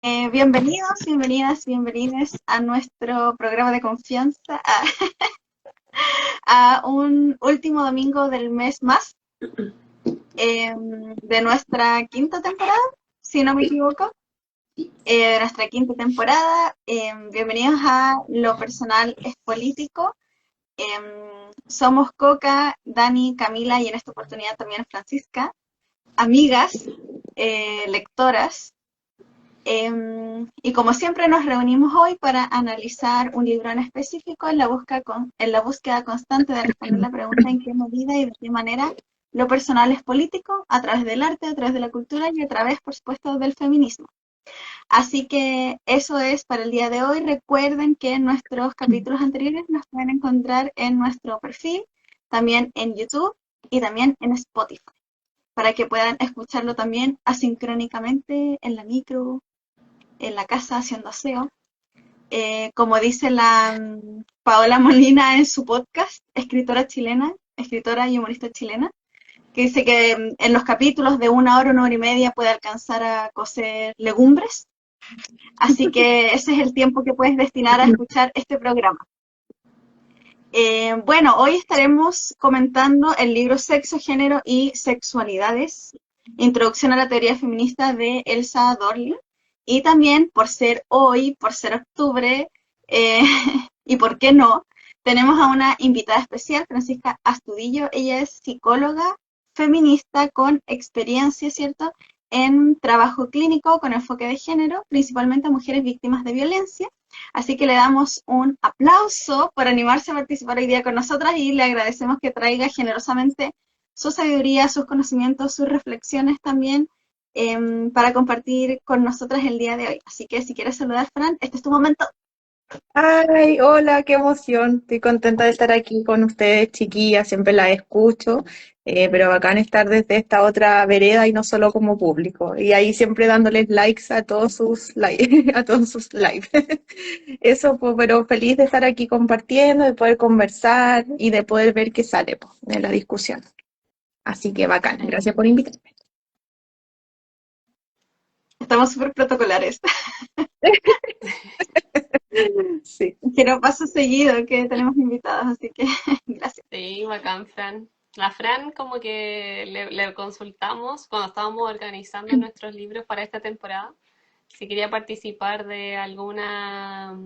Bienvenidos, bienvenidas, bienvenidos a nuestro programa de confianza, a un último domingo del mes más de nuestra quinta temporada, si no me equivoco, de nuestra quinta temporada. Bienvenidos a Lo Personal es Político. Somos Coca, Dani, Camila y en esta oportunidad también Francisca, amigas, lectoras. Y como siempre nos reunimos hoy para analizar un libro en específico en la búsqueda constante de responder la pregunta en qué medida y de qué manera lo personal es político, a través del arte, a través de la cultura y a través, por supuesto, del feminismo. Así que eso es para el día de hoy. Recuerden que nuestros capítulos anteriores los pueden encontrar en nuestro perfil, también en YouTube y también en Spotify, para que puedan escucharlo también asincrónicamente en la micro, en la casa haciendo aseo. Como dice la Paola Molina en su podcast, escritora chilena, escritora y humorista chilena, que dice que en los capítulos de una hora y media puede alcanzar a cocer legumbres. Así que ese es el tiempo que puedes destinar a escuchar este programa. Bueno, hoy estaremos comentando el libro Sexo, Género y Sexualidades, Introducción a la Teoría Feminista de Elsa Dorlin. Y también, por ser hoy, por ser octubre, eh, y por qué no, tenemos a una invitada especial, Francisca Astudillo. Ella es psicóloga feminista con experiencia, ¿cierto?, en trabajo clínico con enfoque de género, principalmente a mujeres víctimas de violencia. Así que le damos un aplauso por animarse a participar hoy día con nosotras y le agradecemos que traiga generosamente su sabiduría, sus conocimientos, sus reflexiones también para compartir con nosotras el día de hoy. Así que si quieres saludar, Fran, este es tu momento. Ay, hola, qué emoción. Estoy contenta de estar aquí con ustedes, chiquillas. Siempre las escucho, pero bacán estar desde esta otra vereda y no solo como público. Y ahí siempre dándoles likes a todos sus a todos sus lives. Eso, pues, pero feliz de estar aquí compartiendo, de poder conversar y de poder ver qué sale, pues, de la discusión. Así que bacán. Gracias por invitarme. Estamos súper protocolares, Sí. que no pasa seguido que tenemos invitados, así que gracias. Sí, bacán, Fran. La Fran como que le consultamos cuando estábamos organizando nuestros libros para esta temporada, si quería participar de alguna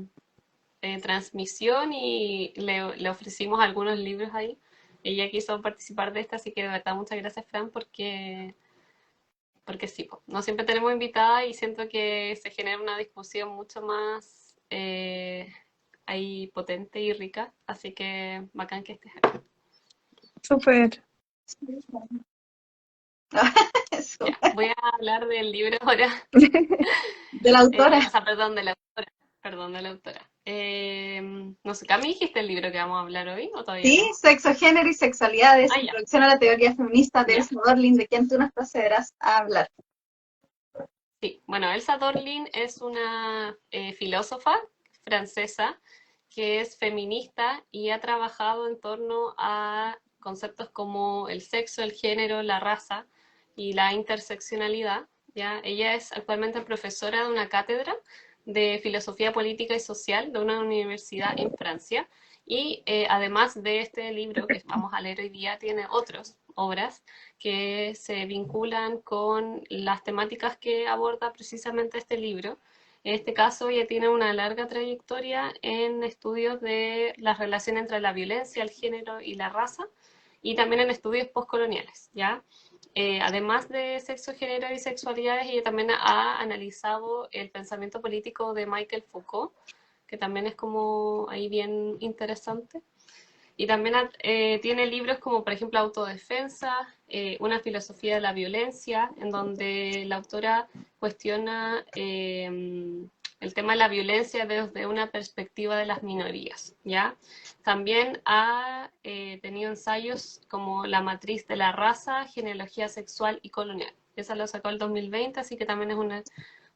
transmisión y le ofrecimos algunos libros ahí. Ella quiso participar de esta, así que de verdad muchas gracias, Fran, porque sí, po, no siempre tenemos invitada y siento que se genera una discusión mucho más ahí potente y rica, así que bacán que estés aquí. Súper. Ya, voy a hablar del libro ahora, De la autora. o sea, perdón, de la autora, perdón, de la autora. No sé, ¿Cami dijiste el libro que vamos a hablar hoy o todavía Sí, no? sexo, género y sexualidades, Ah, ya, introducción a la teoría feminista de ya, Elsa Dorlin, de quien tú nos procederás a hablar. sí. Bueno, Elsa Dorlin es una filósofa francesa que es feminista y ha trabajado en torno a conceptos como el sexo, el género, la raza y la interseccionalidad. ¿Ya? Ella es actualmente profesora de una cátedra de filosofía política y social de una universidad en Francia. Y además de este libro que vamos a leer hoy día, tiene otras obras que se vinculan con las temáticas que aborda precisamente este libro. En este caso, ella tiene una larga trayectoria en estudios de la relación entre la violencia, el género y la raza, y también en estudios postcoloniales, ¿ya? Además de sexo, género y sexualidades, ella también ha analizado el pensamiento político de Michael Foucault, que también es como ahí bien interesante. Y también tiene libros como, por ejemplo, Autodefensa, Una filosofía de la violencia, en donde la autora cuestiona el tema de la violencia desde una perspectiva de las minorías, ¿ya? También ha tenido ensayos como La matriz de la raza, genealogía sexual y colonial. Esa lo sacó el 2020, así que también es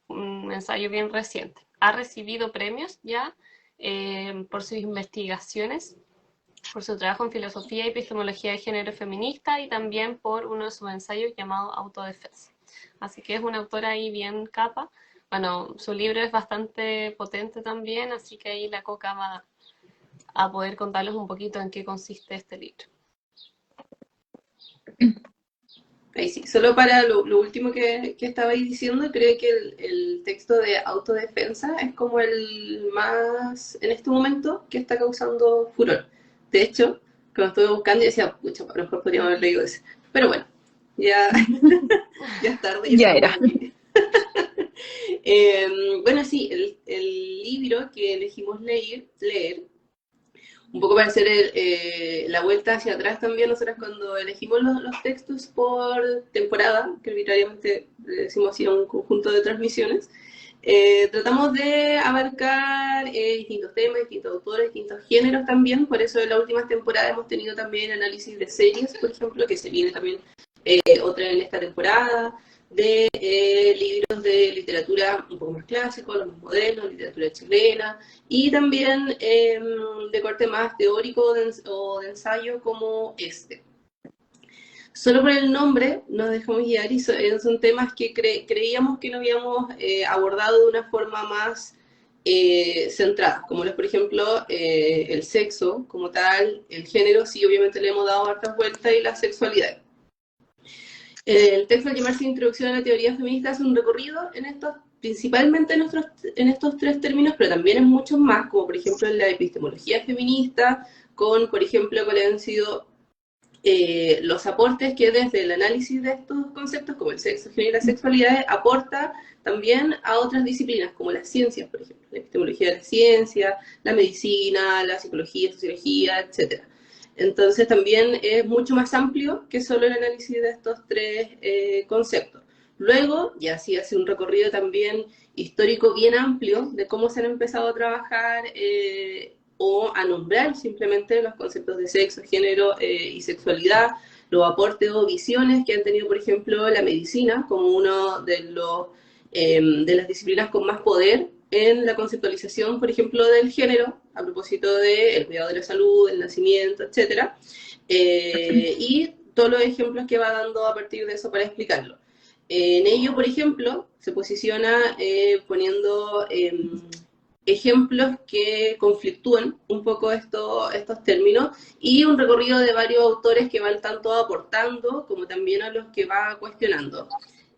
un ensayo bien reciente. Ha recibido premios ya por sus investigaciones, por su trabajo en filosofía y epistemología de género feminista y también por uno de sus ensayos llamado Autodefensa. Así que es una autora ahí bien capa, Bueno, su libro es bastante potente también, así que ahí la Coca va a poder contarles un poquito en qué consiste este libro. Ahí sí, solo para lo último que estabais diciendo, creo que el texto de autodefensa es como el más, en este momento, que está causando furor. De hecho, cuando estuve buscando, decía, pucha, a lo mejor podríamos haber leído ese. Pero bueno, ya, ya es tarde. Ya era. Bueno, sí, el libro que elegimos leer un poco para hacer la vuelta hacia atrás también, nosotros cuando elegimos los textos por temporada, que arbitrariamente le decimos así a un conjunto de transmisiones, tratamos de abarcar distintos temas, distintos autores, distintos géneros también, por eso en las últimas temporadas hemos tenido también análisis de series, por ejemplo, que se viene también otra en esta temporada, de libros de literatura un poco más clásico, los más modernos, literatura chilena, y también de corte más teórico o de ensayo como este. Solo por el nombre nos dejamos guiar y son temas que creíamos que no habíamos abordado de una forma más centrada, como es, por ejemplo, el sexo como tal, el género, sí, obviamente le hemos dado hartas vueltas, y la sexualidad. El texto al llamarse Introducción a la Teoría Feminista hace un recorrido en estos, principalmente en estos tres términos, pero también en muchos más, como por ejemplo en la epistemología feminista, con, por ejemplo, cuáles han sido los aportes que desde el análisis de estos conceptos, como el sexo, género y la sexualidad, aporta también a otras disciplinas, como las ciencias, por ejemplo, la epistemología de la ciencia, la medicina, la psicología, sociología, etcétera. Entonces también es mucho más amplio que solo el análisis de estos tres conceptos. Luego, ya sí hace un recorrido también histórico bien amplio de cómo se han empezado a trabajar o a nombrar simplemente los conceptos de sexo, género y sexualidad, los aportes o visiones que han tenido, por ejemplo, la medicina como uno de las disciplinas con más poder en la conceptualización, por ejemplo, del género, a propósito del cuidado de la salud, el nacimiento, etc. Y todos los ejemplos que va dando a partir de eso para explicarlo. En ello, por ejemplo, se posiciona poniendo ejemplos que conflictúan un poco estos términos y un recorrido de varios autores que van tanto aportando como también a los que va cuestionando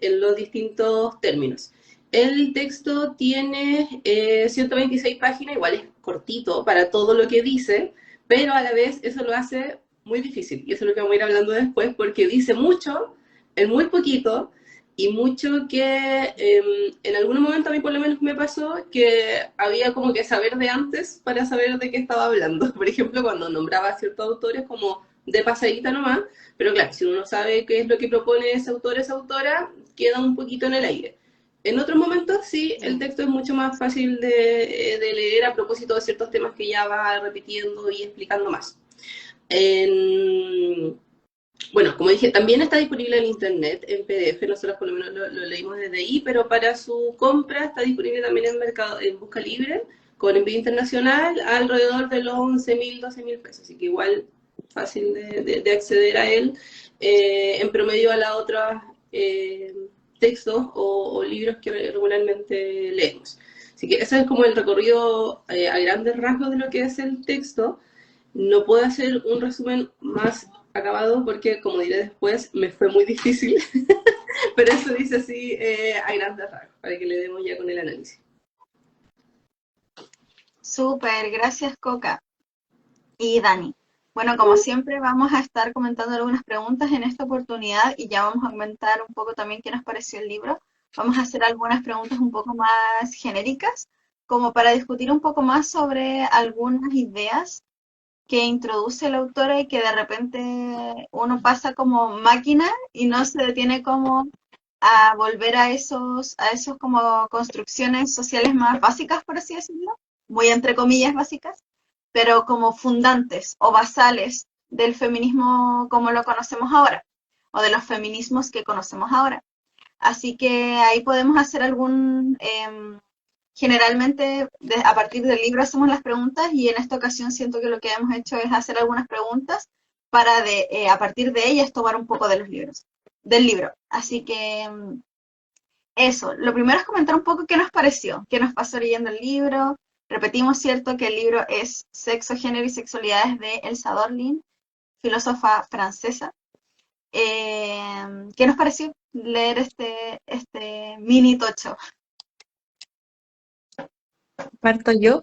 en los distintos términos. El texto tiene 126 páginas, igual es cortito para todo lo que dice, pero a la vez eso lo hace muy difícil, y eso es lo que vamos a ir hablando después, porque dice mucho en muy poquito, y mucho que en algún momento a mí por lo menos me pasó que había como que saber de antes para saber de qué estaba hablando. Por ejemplo, cuando nombraba a ciertos autores como de pasadita nomás, pero claro, si uno no sabe qué es lo que propone ese autor, esa autora, queda un poquito en el aire. En otros momentos sí, el texto es mucho más fácil de leer a propósito de ciertos temas que ya va repitiendo y explicando más. Bueno, como dije, también está disponible en internet, en PDF, nosotros por lo menos lo leímos desde ahí, pero para su compra está disponible también en Busca Libre, con envío internacional, alrededor de los 11.000, 12.000 pesos, así que igual fácil de acceder a él, en promedio a las otras textos o libros que regularmente leemos. Así que ese es como el recorrido a grandes rasgos de lo que es el texto. No puedo hacer un resumen más acabado porque, como diré después, me fue muy difícil, pero eso dice así a grandes rasgos, para que le demos ya con el análisis. Súper, gracias Coca y Dani. Bueno, como siempre vamos a estar comentando algunas preguntas en esta oportunidad y ya vamos a comentar un poco también qué nos pareció el libro. Vamos a hacer algunas preguntas un poco más genéricas, como para discutir un poco más sobre algunas ideas que introduce la autora y que de repente uno pasa como máquina y no se detiene como a volver a esos como construcciones sociales más básicas, por así decirlo, muy entre comillas básicas, pero como fundantes o basales del feminismo como lo conocemos ahora, o de los feminismos que conocemos ahora. Así que ahí podemos hacer generalmente a partir del libro hacemos las preguntas y en esta ocasión siento que lo que hemos hecho es hacer algunas preguntas para a partir de ellas tomar un poco de los libros, del libro. Así que eso, lo primero es comentar un poco qué nos pareció, qué nos pasó leyendo el libro. Repetimos, ¿cierto?, que el libro es Sexo, Género y Sexualidades de Elsa Dorlin, filósofa francesa. ¿Qué nos pareció leer este mini tocho? Parto yo.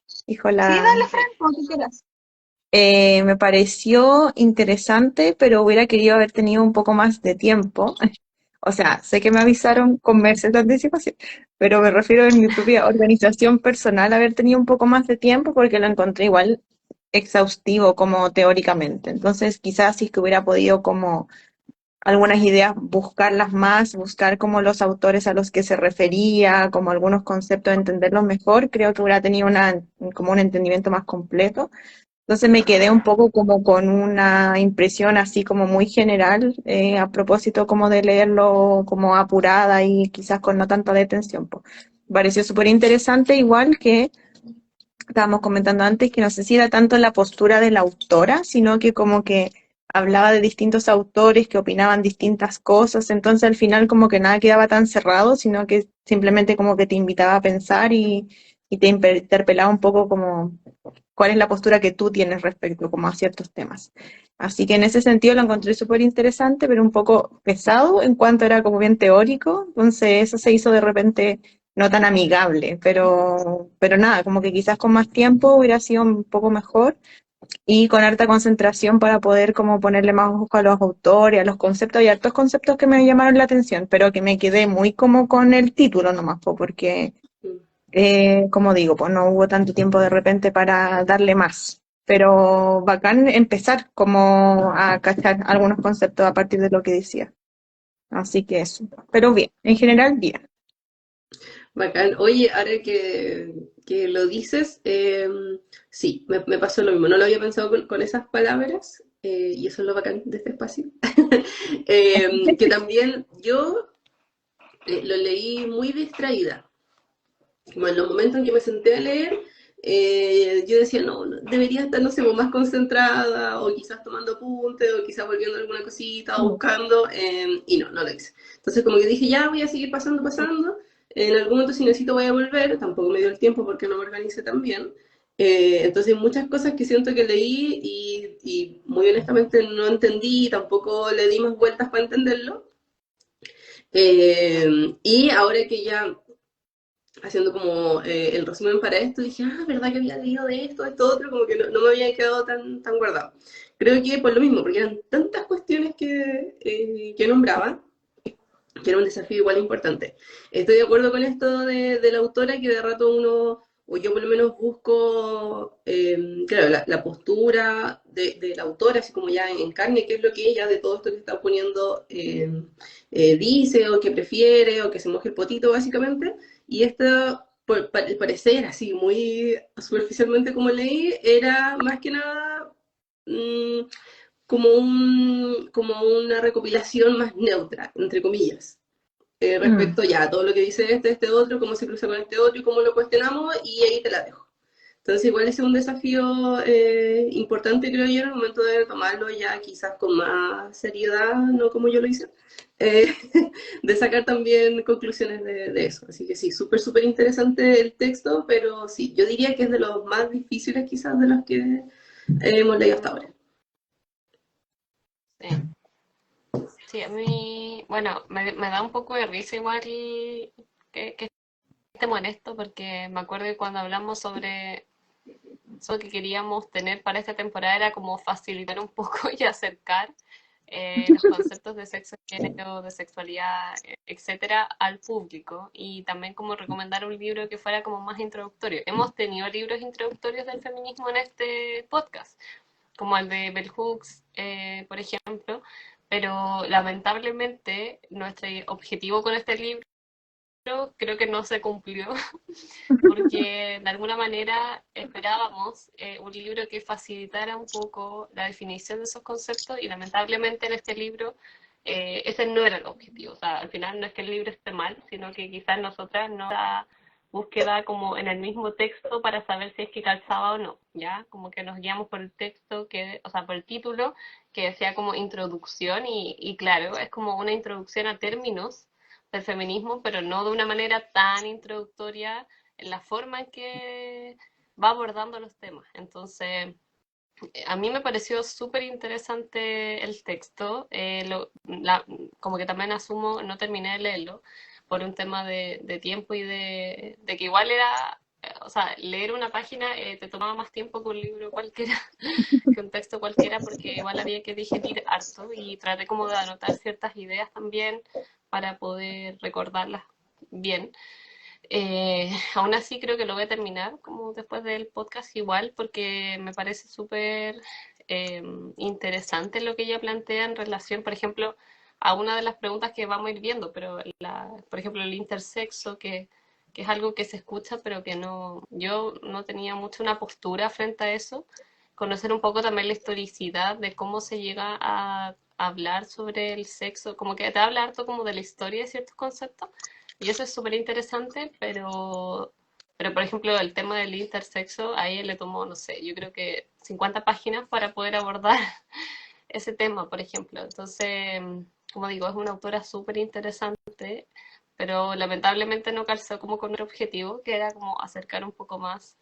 Sí, Híjola. dale, Fran, como tú quieras. Me pareció interesante, pero hubiera querido haber tenido un poco más de tiempo. O sea, sé que me avisaron con meses de anticipación, pero me refiero en mi propia organización personal haber tenido un poco más de tiempo porque lo encontré igual exhaustivo como teóricamente. Entonces, quizás si es que hubiera podido como algunas ideas buscarlas más, buscar como los autores a los que se refería, como algunos conceptos, entenderlos mejor, creo que hubiera tenido como un entendimiento más completo. Entonces me quedé un poco como con una impresión así como muy general, a propósito como de leerlo como apurada y quizás con no tanta detención, pues. Pareció súper interesante, igual que estábamos comentando antes, que no sé si era tanto la postura de la autora, sino que como que hablaba de distintos autores que opinaban distintas cosas, entonces al final como que nada quedaba tan cerrado, sino que simplemente como que te invitaba a pensar y te interpelaba un poco como cuál es la postura que tú tienes respecto como a ciertos temas. Así que en ese sentido lo encontré súper interesante, pero un poco pesado en cuanto era como bien teórico, entonces eso se hizo de repente no tan amigable, pero nada, como que quizás con más tiempo hubiera sido un poco mejor y con harta concentración para poder como ponerle más ojo a los autores, a los conceptos, y hartos conceptos que me llamaron la atención, pero que me quedé muy como con el título nomás, porque como digo, pues no hubo tanto tiempo de repente para darle más. Pero bacán empezar como a cachar algunos conceptos a partir de lo que decía. Así que eso. Pero bien, en general bien. Bacán. Oye, ahora que lo dices, sí, me pasó lo mismo. No lo había pensado con esas palabras, y eso es lo bacán de este espacio. Que también yo lo leí muy distraída. Como en los momentos en que me senté a leer, yo decía, no, debería estar, no sé, más concentrada, o quizás tomando apuntes, o quizás volviendo alguna cosita, o buscando, y no, no lo hice. Entonces como que dije, ya voy a seguir pasando, en algún momento si necesito voy a volver, tampoco me dio el tiempo porque no me organicé tan bien. Entonces muchas cosas que siento que leí y muy honestamente no entendí, tampoco le di más vueltas para entenderlo. Y ahora que ya haciendo como el resumen para esto, dije, verdad que había leído de esto otro, como que no me había quedado tan guardado. Creo que por lo mismo, porque eran tantas cuestiones que nombraba, que era un desafío igual importante. Estoy de acuerdo con esto de la autora, que de rato uno, o yo por lo menos busco, claro, la postura de la autora, así como ya en carne, qué es lo que ella de todo esto que está poniendo dice, o que prefiere, o que se moje el potito, básicamente. Y esto, el parecer, así muy superficialmente como leí, era más que nada mmm, como una recopilación más neutra, entre comillas, Mm. respecto ya a todo lo que dice este otro, cómo se cruza con este otro y cómo lo cuestionamos, y ahí te la dejo. Entonces igual es un desafío importante, creo yo, en el momento de tomarlo ya quizás con más seriedad, no como yo lo hice, eh, de sacar también conclusiones de eso. Así que sí, súper interesante el texto, pero sí, yo diría que es de los más difíciles quizás de los que hemos leído hasta ahora. Sí. Sí, a mí, bueno, me da un poco de risa igual que estemos en esto, porque me acuerdo que cuando hablamos sobre eso que queríamos tener para esta temporada era como facilitar un poco y acercar los conceptos de sexo, género, de sexualidad, etcétera, al público, y también como recomendar un libro que fuera como más introductorio. Hemos tenido libros introductorios del feminismo en este podcast, como el de Bell Hooks, por ejemplo, pero lamentablemente nuestro objetivo con este libro creo que no se cumplió, porque de alguna manera esperábamos un libro que facilitara un poco la definición de esos conceptos, y lamentablemente en este libro ese no era el objetivo. O sea, al final no es que el libro esté mal, sino que quizás nosotras no la búsqueda como en el mismo texto para saber si es que calzaba o no, ¿ya? Como que nos guiamos por el texto, o sea, por el título, que decía como introducción, y claro, es como una introducción a términos del feminismo, pero no de una manera tan introductoria en la forma en que va abordando los temas. Entonces, a mí me pareció súper interesante el texto, como que también asumo, no terminé de leerlo por un tema de tiempo y de que igual era, o sea, leer una página te tomaba más tiempo que un libro cualquiera, que un texto cualquiera, porque igual había que digerir harto y traté como de anotar ciertas ideas también para poder recordarlas bien. Aún así creo que lo voy a terminar como después del podcast igual porque me parece súper interesante lo que ella plantea en relación, por ejemplo, a una de las preguntas que vamos a ir viendo, pero por ejemplo el intersexo, que es algo que se escucha, pero que no, yo no tenía mucho una postura frente a eso, conocer un poco también la historicidad de cómo se llega a hablar sobre el sexo, como que te habla harto como de la historia de ciertos conceptos, y eso es súper interesante, pero por ejemplo el tema del intersexo, ahí él le tomó, no sé, yo creo que 50 páginas para poder abordar ese tema, por ejemplo. Entonces, como digo, es una autora súper interesante, pero lamentablemente no calzó como con el objetivo, que era como acercar un poco más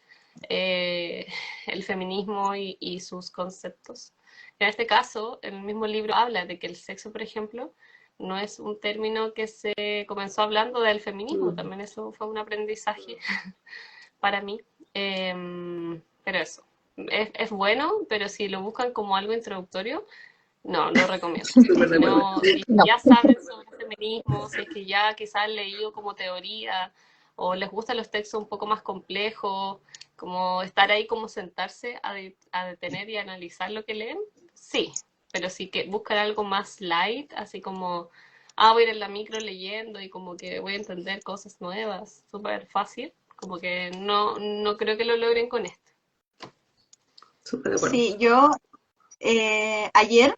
el feminismo y sus conceptos. En este caso, en el mismo libro habla de que el sexo, por ejemplo, no es un término que se comenzó hablando del feminismo, también eso fue un aprendizaje para mí. Pero eso, es bueno, pero si lo buscan como algo introductorio, no, lo recomiendo. Súper de Si, acuerdo. no, si No. ya saben sobre feminismo, si es que ya quizás han leído como teoría o les gustan los textos un poco más complejos, como estar ahí, como sentarse a detener y analizar lo que leen, sí, pero sí que buscan algo más light, así como, voy a ir en la micro leyendo y como que voy a entender cosas nuevas, súper fácil, como que no creo que lo logren con esto. Súper de acuerdo. Sí, yo ayer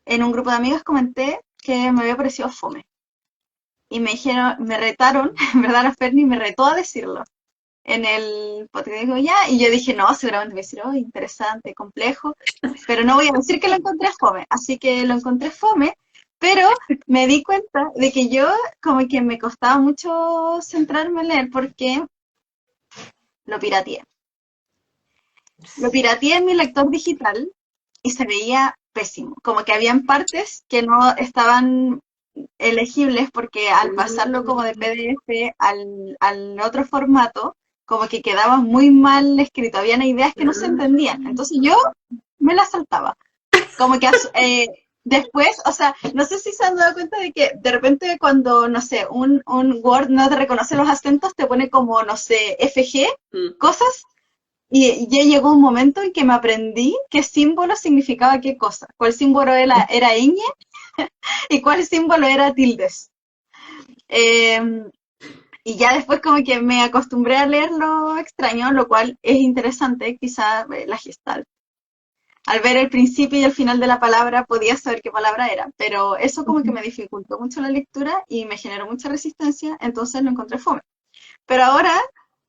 en un grupo de amigas comenté que me había parecido fome. Y me dijeron, me retaron, en verdad la Ferni me retó a decirlo en el podcast. Digo, ya, y yo dije, no, seguramente me voy a decir, oh, interesante, complejo, pero no voy a decir que lo encontré fome. Así que lo encontré fome, pero me di cuenta de que yo como que me costaba mucho centrarme en leer porque lo pirateé. Lo pirateé en mi lector digital y se veía pésimo. Como que habían partes que no estaban elegibles porque al pasarlo como de PDF al otro formato, como que quedaba muy mal escrito. Habían ideas que no se entendían. Entonces yo me las saltaba. Como que después, o sea, no sé si se han dado cuenta de que de repente cuando, no sé, un Word no te reconoce los acentos, te pone como, no sé, FG, cosas. Y ya llegó un momento en que me aprendí qué símbolo significaba qué cosa. Cuál símbolo era ñ y cuál símbolo era tildes. Y ya después como que me acostumbré a leer lo extraño, lo cual es interesante, quizá la Gestalt. Al ver el principio y el final de la palabra podía saber qué palabra era, pero eso como que me dificultó mucho la lectura y me generó mucha resistencia, entonces lo encontré fome. Pero ahora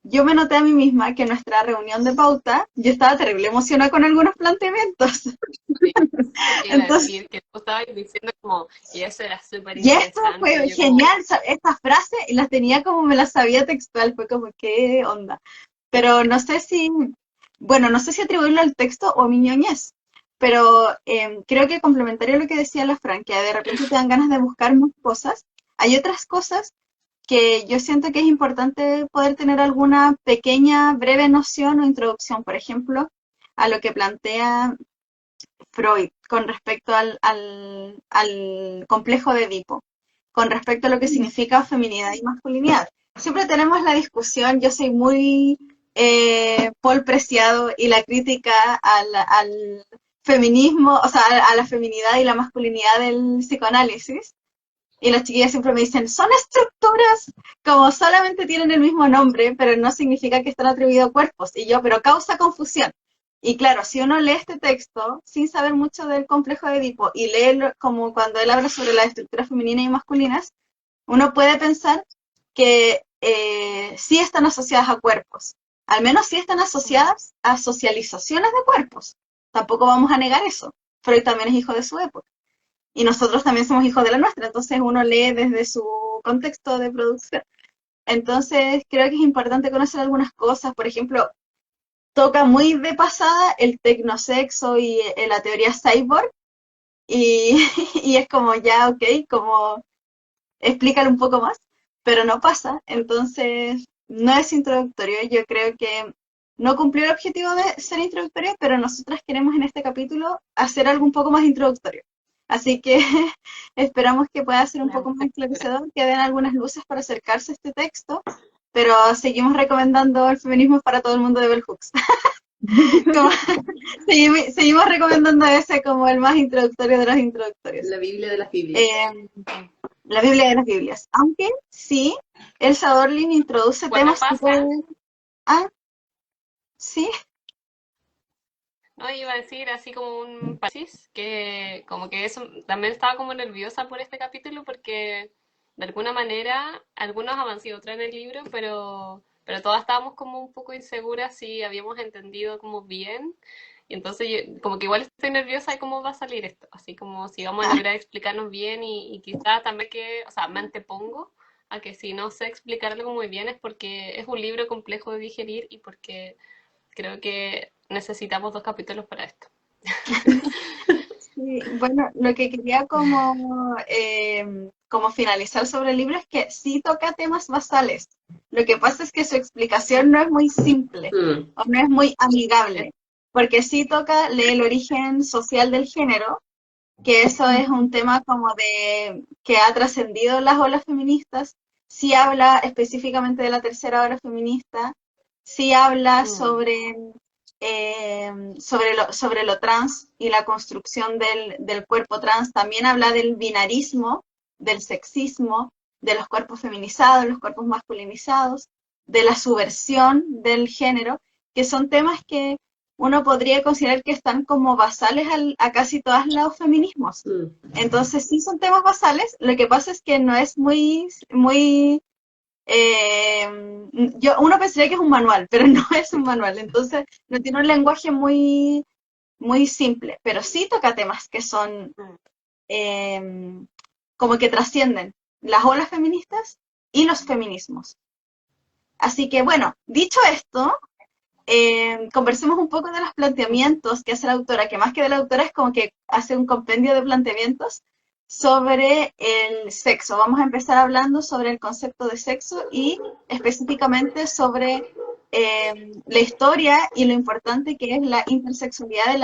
yo me noté a mí misma que en nuestra reunión de pauta yo estaba terrible emocionada con algunos planteamientos. Entonces, Decir que tú estabas diciendo como, y eso era súper y esto interesante. fue genial, estas frases y las tenía como me las sabía textual, fue como, ¿qué onda? Pero no sé si, bueno, no sé si atribuirlo al texto o a mi ñoñez, pero creo que complementario a lo que decía la Fran, que de repente te dan ganas de buscar más cosas, hay otras cosas que yo siento que es importante poder tener alguna pequeña, breve noción o introducción, por ejemplo, a lo que plantea Freud con respecto al complejo de Edipo, con respecto a lo que significa feminidad y masculinidad. Siempre tenemos la discusión, yo soy muy Paul Preciado y la crítica al feminismo, o sea, a la feminidad y la masculinidad del psicoanálisis. Y las chiquillas siempre me dicen, son estructuras, como solamente tienen el mismo nombre, pero no significa que están atribuidos a cuerpos. Y yo, pero causa confusión. Y claro, si uno lee este texto sin saber mucho del complejo de Edipo y lee como cuando él habla sobre las estructuras femeninas y masculinas, uno puede pensar que sí están asociadas a cuerpos. Al menos sí están asociadas a socializaciones de cuerpos. Tampoco vamos a negar eso. Freud también es hijo de su época. Y nosotros también somos hijos de la nuestra, entonces uno lee desde su contexto de producción. Entonces, creo que es importante conocer algunas cosas. Por ejemplo, toca muy de pasada el tecnosexo y la teoría cyborg, y, y es como ya, ok, como explícalo un poco más, pero no pasa. Entonces, no es introductorio. Yo creo que no cumplió el objetivo de ser introductorio, pero nosotras queremos en este capítulo hacer algo un poco más introductorio. Así que esperamos que pueda ser un poco más esclarecedor, que den algunas luces para acercarse a este texto, pero seguimos recomendando el feminismo para todo el mundo de Bell Hooks. Como- seguimos recomendando ese como el más introductorio de los introductorios. La Biblia de las Biblias. La Biblia de las Biblias. Aunque sí, Elsa Dorlin introduce Bueno, temas que pasa. pueden... Ah, sí. No, iba a decir así como un paréntesis, que como que eso, también estaba como nerviosa por este capítulo porque de alguna manera algunos avanzó otros en el libro, pero todas estábamos como un poco inseguras si habíamos entendido como bien. Y entonces yo como que igual estoy nerviosa de cómo va a salir esto, así como si vamos a lograr explicarnos bien y quizás también que, o sea, me antepongo a que si no sé explicarlo muy bien es porque es un libro complejo de digerir y porque creo que necesitamos 2 capítulos para esto. Sí, bueno, lo que quería como finalizar sobre el libro es que sí toca temas basales. Lo que pasa es que su explicación no es muy simple o no es muy amigable, porque sí toca el origen social del género, que eso es un tema como de que ha trascendido las olas feministas, sí habla específicamente de la tercera ola feminista, sí habla sobre lo trans y la construcción del cuerpo trans, también habla del binarismo, del sexismo, de los cuerpos feminizados, los cuerpos masculinizados, de la subversión del género, que son temas que uno podría considerar que están como basales a casi todos los feminismos. Entonces sí son temas basales, lo que pasa es que no es muy uno pensaría que es un manual, pero no es un manual, entonces no tiene un lenguaje muy simple, pero sí toca temas que son como que trascienden las olas feministas y los feminismos. Así que bueno, dicho esto, conversemos un poco de los planteamientos que hace la autora, que más que de la autora es como que hace un compendio de planteamientos sobre el sexo. Vamos a empezar hablando sobre el concepto de sexo y específicamente sobre la historia y lo importante que es la intersexualidad en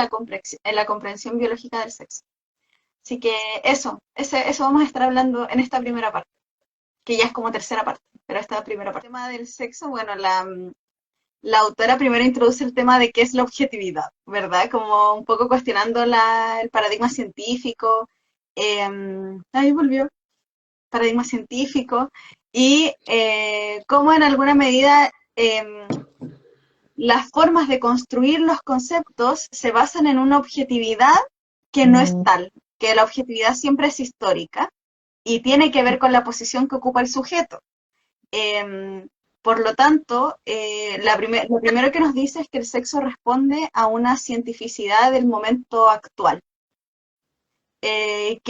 la comprensión biológica del sexo. Así que eso vamos a estar hablando en esta primera parte, que ya es como tercera parte, pero esta primera parte. El tema del sexo, bueno, la autora primero introduce el tema de qué es la objetividad, ¿verdad? Como un poco cuestionando el paradigma científico. Ahí volvió. Paradigma científico. Y cómo en alguna medida las formas de construir los conceptos se basan en una objetividad que no es tal, que la objetividad siempre es histórica y tiene que ver con la posición que ocupa el sujeto. Por lo tanto, lo primero que nos dice es que el sexo responde a una cientificidad del momento actual. Si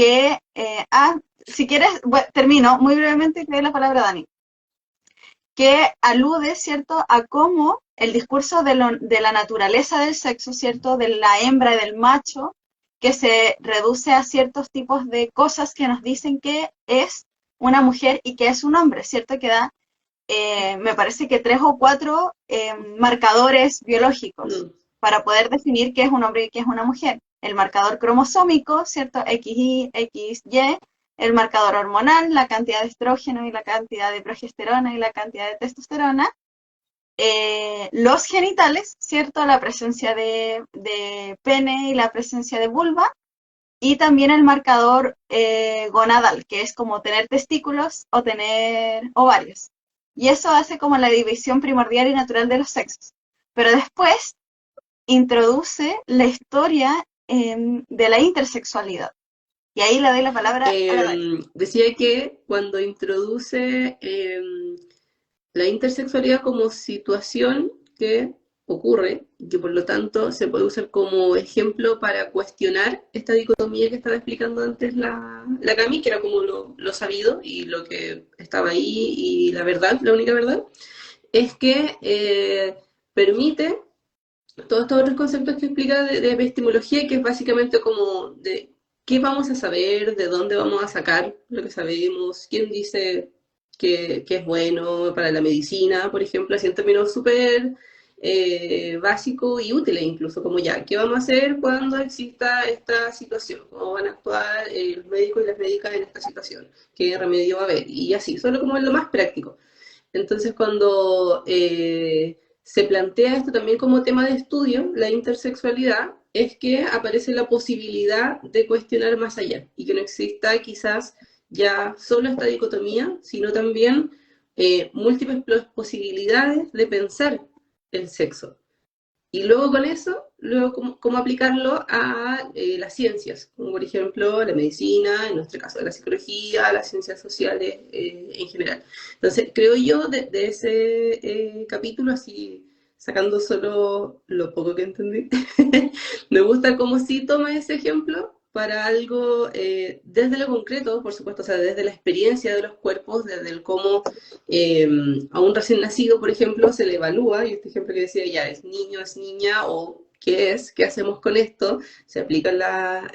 quieres, bueno, termino muy brevemente y te doy la palabra a Dani, que alude, ¿cierto?, a cómo el discurso de la naturaleza del sexo, ¿cierto?, de la hembra y del macho, que se reduce a ciertos tipos de cosas que nos dicen que es una mujer y que es un hombre, ¿cierto?, que da me parece que 3 o 4 marcadores biológicos para poder definir qué es un hombre y qué es una mujer. El marcador cromosómico, ¿cierto? XY, XY, el marcador hormonal, la cantidad de estrógeno y la cantidad de progesterona y la cantidad de testosterona. Los genitales, ¿cierto? La presencia de pene y la presencia de vulva. Y también el marcador gonadal, que es como tener testículos o tener ovarios. Y eso hace como la división primordial y natural de los sexos. Pero después introduce la historia de la intersexualidad. Y ahí le doy la palabra a la Dani. Decía que cuando introduce la intersexualidad como situación que ocurre y que por lo tanto se puede usar como ejemplo para cuestionar esta dicotomía que estaba explicando antes la Cami, que era como lo sabido y lo que estaba ahí y la verdad, la única verdad, es que permite todos estos otros conceptos que explica de epistemología, que es básicamente como de qué vamos a saber, de dónde vamos a sacar lo que sabemos, quién dice que es bueno para la medicina, por ejemplo, así en términos súper básicos y útiles incluso, como ya, ¿qué vamos a hacer cuando exista esta situación? ¿Cómo van a actuar los médicos y las médicas en esta situación? ¿Qué remedio va a haber? Y así, solo como en lo más práctico. Entonces, cuando se plantea esto también como tema de estudio, la intersexualidad, es que aparece la posibilidad de cuestionar más allá y que no exista quizás ya solo esta dicotomía, sino también múltiples posibilidades de pensar el sexo. Y luego con eso, luego cómo aplicarlo a las ciencias, como por ejemplo la medicina, en nuestro caso la psicología, las ciencias sociales en general. Entonces, creo yo de ese capítulo, así sacando solo lo poco que entendí, me gusta cómo sí toma ese ejemplo para algo desde lo concreto, por supuesto, o sea, desde la experiencia de los cuerpos, desde el cómo a un recién nacido, por ejemplo, se le evalúa, y este ejemplo que decía, ya, es niño, es niña, o qué es, qué hacemos con esto, se aplica la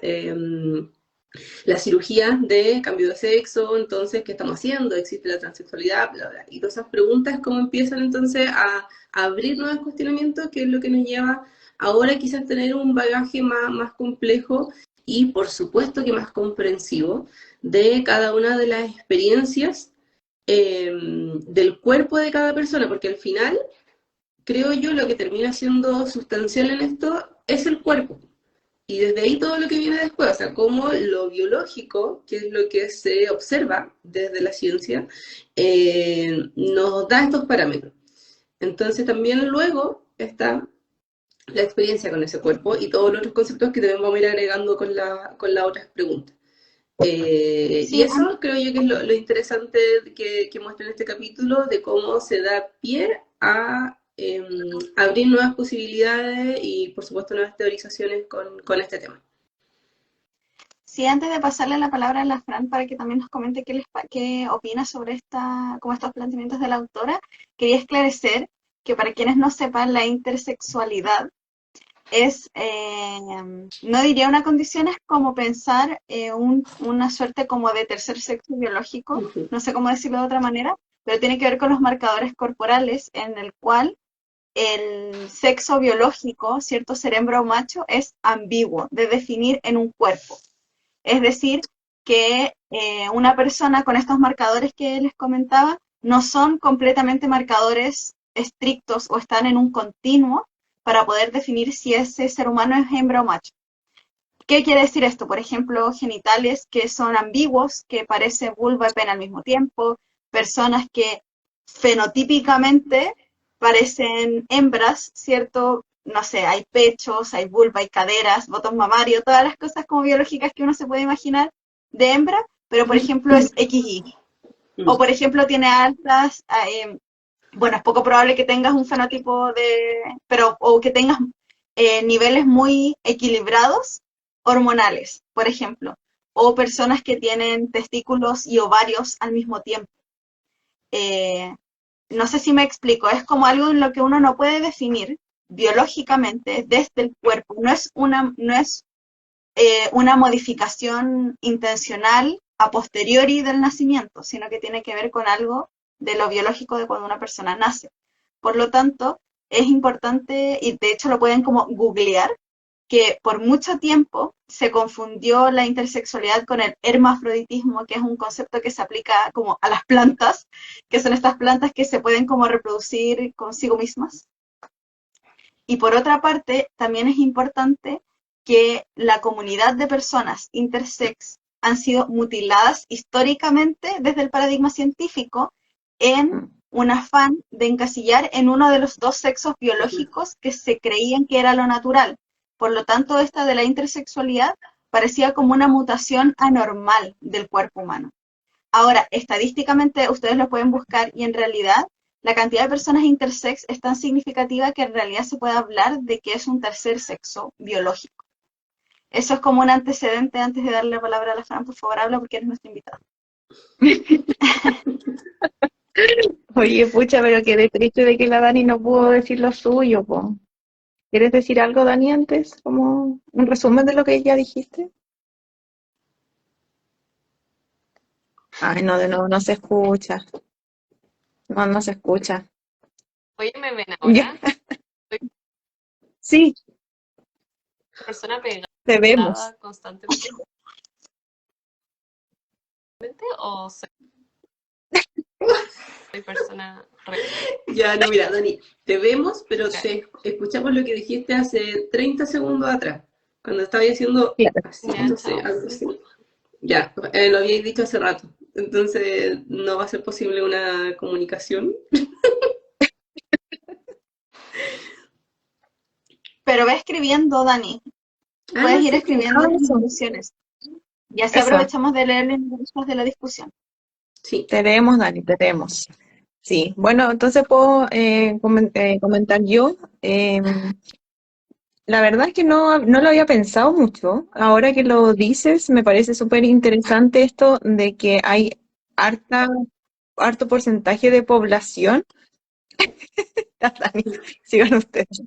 cirugía de cambio de sexo, entonces, ¿qué estamos haciendo? ¿Existe la transexualidad? Bla, bla. Y todas esas preguntas, ¿cómo empiezan entonces a abrir nuevos cuestionamientos? Que es lo que nos lleva ahora quizás tener un bagaje más complejo y, por supuesto, que más comprensivo de cada una de las experiencias del cuerpo de cada persona, porque al final, creo yo, lo que termina siendo sustancial en esto es el cuerpo. Y desde ahí todo lo que viene después, o sea, como lo biológico, que es lo que se observa desde la ciencia, nos da estos parámetros. Entonces también luego está la experiencia con ese cuerpo y todos los otros conceptos que también vamos a ir agregando con las otras preguntas. Y Sí, eso creo yo que es lo interesante que muestra en este capítulo, de cómo se da pie a abrir nuevas posibilidades y, por supuesto, nuevas teorizaciones con este tema. sí, antes de pasarle la palabra a la Fran para que también nos comente qué opina sobre como estos planteamientos de la autora, quería esclarecer que para quienes no sepan, la intersexualidad es, no diría una condición, es como pensar una suerte como de tercer sexo biológico, no sé cómo decirlo de otra manera, pero tiene que ver con los marcadores corporales en el cual el sexo biológico, cierto cerebro macho, es ambiguo de definir en un cuerpo. Es decir, que una persona con estos marcadores que les comentaba no son completamente marcadores estrictos o están en un continuo para poder definir si ese ser humano es hembra o macho. ¿Qué quiere decir esto? Por ejemplo, genitales que son ambiguos, que parecen vulva y pene al mismo tiempo, personas que fenotípicamente parecen hembras, ¿cierto? No sé, hay pechos, hay vulva, hay caderas, botón mamario, todas las cosas como biológicas que uno se puede imaginar de hembra, pero por ejemplo es XY. O por ejemplo tiene altas, bueno, es poco probable que tengas un fenotipo o que tengas niveles muy equilibrados hormonales, por ejemplo, o personas que tienen testículos y ovarios al mismo tiempo. No sé si me explico, es como algo en lo que uno no puede definir biológicamente desde el cuerpo, no es una modificación intencional a posteriori del nacimiento, sino que tiene que ver con algo de lo biológico de cuando una persona nace. Por lo tanto, es importante, y de hecho lo pueden como googlear, que por mucho tiempo se confundió la intersexualidad con el hermafroditismo, que es un concepto que se aplica como a las plantas, que son estas plantas que se pueden como reproducir consigo mismas. Y por otra parte, también es importante que la comunidad de personas intersex han sido mutiladas históricamente desde el paradigma científico en un afán de encasillar en uno de los dos sexos biológicos que se creían que era lo natural. Por lo tanto, esta de la intersexualidad parecía como una mutación anormal del cuerpo humano. Ahora, estadísticamente ustedes lo pueden buscar y en realidad la cantidad de personas intersex es tan significativa que en realidad se puede hablar de que es un tercer sexo biológico. Eso es como un antecedente antes de darle la palabra a la Fran, por favor, habla porque eres nuestra invitada. Oye, pucha, pero quedé triste de que la Dani no pudo decir lo suyo, po. ¿Quieres decir algo, Dani, antes? Como un resumen de lo que ya dijiste. Ay, no, de nuevo no se escucha. No, no se escucha. Oye, ¿me ven Ya, ahora? ¿Soy sí, una persona te vemos. pegada constantemente o soy persona real? Ya, no, mira, Dani, te vemos, pero Ya, escuchamos lo que dijiste hace 30 segundos atrás, cuando estaba diciendo Claro. así, ya, no sé, chao. algo así. Ya, lo habíais dicho hace rato, entonces no va a ser posible una comunicación. Pero ve escribiendo, Dani. Ah, Puedes no, ir sí, pues, escribiendo las Eso, conclusiones. Y así eso. aprovechamos de leer las de la discusión. sí. Tenemos, Dani, tenemos. Sí, bueno, entonces puedo comentar yo. La verdad es que no lo había pensado mucho. Ahora que lo dices, me parece súper interesante esto de que hay harta, harto porcentaje de población. Dani, sigan ustedes.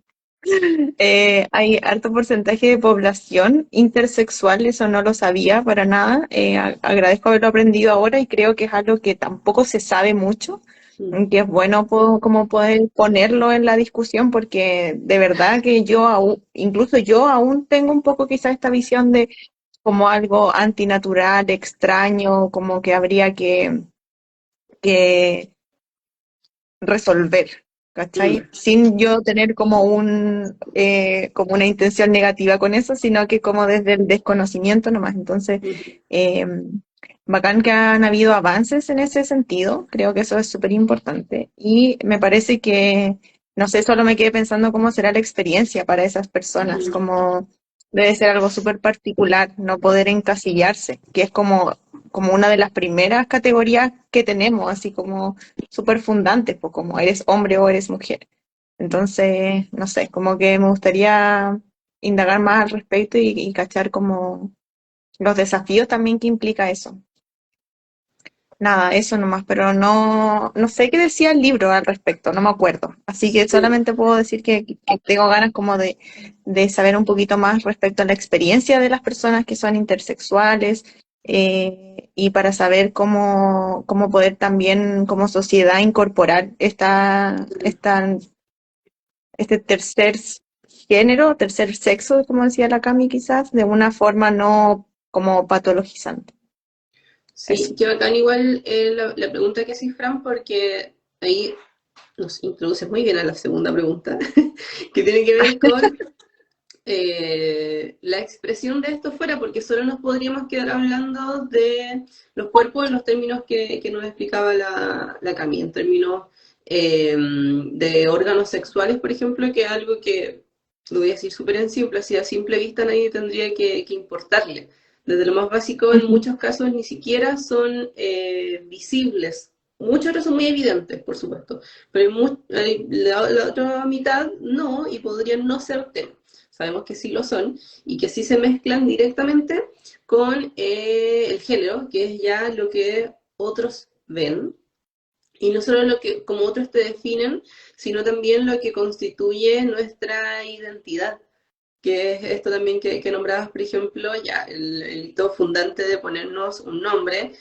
Hay harto porcentaje de población intersexual, eso no lo sabía para nada. Agradezco haberlo aprendido ahora y creo que es algo que tampoco se sabe mucho, Mm. que es bueno como poder ponerlo en la discusión, porque de verdad que incluso yo aún tengo un poco quizá esta visión de como algo antinatural, extraño, como que habría que resolver, ¿cachai? Mm. Sin yo tener como una intención negativa con eso, sino que como desde el desconocimiento nomás. Entonces, Mm. eh, bacán que han habido avances en ese sentido, creo que eso es súper importante. Y me parece que, no sé, solo me quedé pensando cómo será la experiencia para esas personas, Mm. como debe ser algo súper particular, no poder encasillarse, que es como una de las primeras categorías que tenemos, así como súper fundantes, pues como eres hombre o eres mujer. Entonces, no sé, como que me gustaría indagar más al respecto y cachar como los desafíos también que implica eso. Nada, eso nomás, pero no sé qué decía el libro al respecto, no me acuerdo. Así que solamente puedo decir que tengo ganas como de saber un poquito más respecto a la experiencia de las personas que son intersexuales, y para saber cómo poder también como sociedad incorporar este tercer género, tercer sexo, como decía la Cami quizás, de una forma no como patologizante. Eso. Sí, que bacán igual la pregunta que haces, Fran, porque ahí nos introduces muy bien a la segunda pregunta, que tiene que ver con la expresión de esto fuera, porque solo nos podríamos quedar hablando de los cuerpos en los términos que nos explicaba la Cami, en términos de órganos sexuales, por ejemplo, que es algo que, lo voy a decir súper en simple, así a simple vista nadie tendría que importarle. Desde lo más básico, en Ujú, muchos casos ni siquiera son visibles. Muchos otros son muy evidentes, por supuesto, pero la otra mitad no, y podrían no ser tema. Sabemos que sí lo son, y que sí se mezclan directamente con el género, que es ya lo que otros ven, y no solo lo que como otros te definen, sino también lo que constituye nuestra identidad, que es esto también que nombrabas, por ejemplo, ya el hito fundante de ponernos un nombre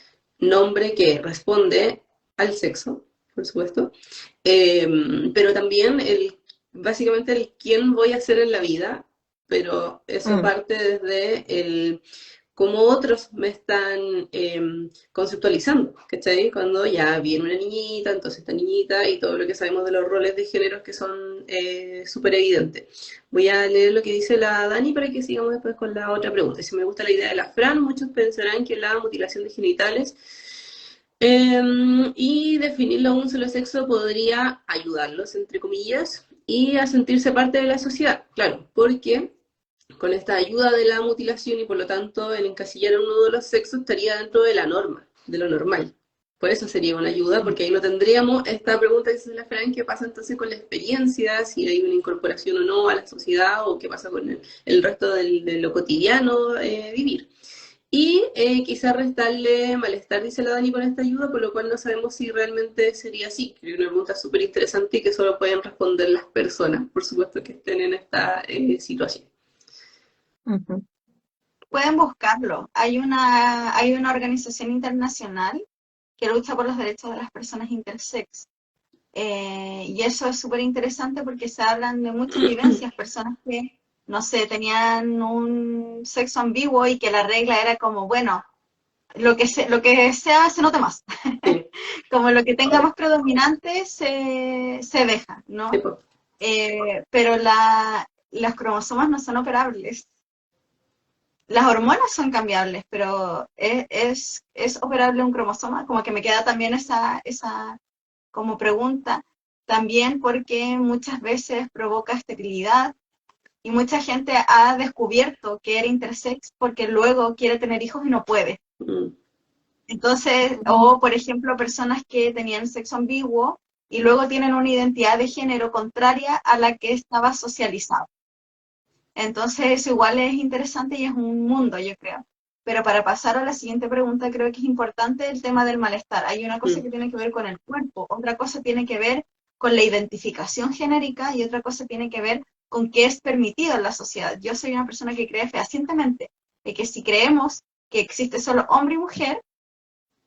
que responde al sexo, por supuesto, eh, pero también básicamente el quién voy a ser en la vida, pero eso mm, parte desde el cómo otros me están conceptualizando, ¿cachai? Cuando ya viene una niñita, entonces esta niñita y todo lo que sabemos de los roles de géneros que son súper evidentes. Voy a leer lo que dice la Dani para que sigamos después con la otra pregunta. Si me gusta la idea de la Fran, muchos pensarán que la mutilación de genitales y definirlo a un solo sexo podría ayudarlos, entre comillas, y a sentirse parte de la sociedad. Claro, porque con esta ayuda de la mutilación y por lo tanto el encasillar a uno de los sexos estaría dentro de la norma, de lo normal. Por eso sería una ayuda, porque ahí no tendríamos esta pregunta que se hace la Fran, ¿qué pasa entonces con la experiencia? Si hay una incorporación o no a la sociedad, o qué pasa con el resto de lo cotidiano vivir. Y quizás restarle malestar, dice la Dani, con esta ayuda, por lo cual no sabemos si realmente sería así. Creo que una pregunta súper interesante y que solo pueden responder las personas, por supuesto, que estén en esta situación. Ujú. Pueden buscarlo. Hay una organización internacional que lucha por los derechos de las personas intersex. Y eso es súper interesante porque se hablan de muchas vivencias, personas que, no sé, tenían un sexo ambiguo y que la regla era como, bueno, lo que sea se nota más. Sí, Como lo que tenga más predominante se deja, ¿no? sí, pues. Pero las cromosomas no son operables. Las hormonas son cambiables, pero ¿es operable un cromosoma? Como que me queda también esa como pregunta, también porque muchas veces provoca esterilidad y mucha gente ha descubierto que era intersex porque luego quiere tener hijos y no puede. Mm, Entonces, o por ejemplo, personas que tenían sexo ambiguo y luego tienen una identidad de género contraria a la que estaba socializada. Entonces, eso igual es interesante y es un mundo, yo creo. Pero para pasar a la siguiente pregunta, creo que es importante el tema del malestar. Hay una cosa mm, que tiene que ver con el cuerpo, otra cosa tiene que ver con la identificación genérica y otra cosa tiene que ver con qué es permitido en la sociedad. Yo soy una persona que cree fehacientemente de que si creemos que existe solo hombre y mujer,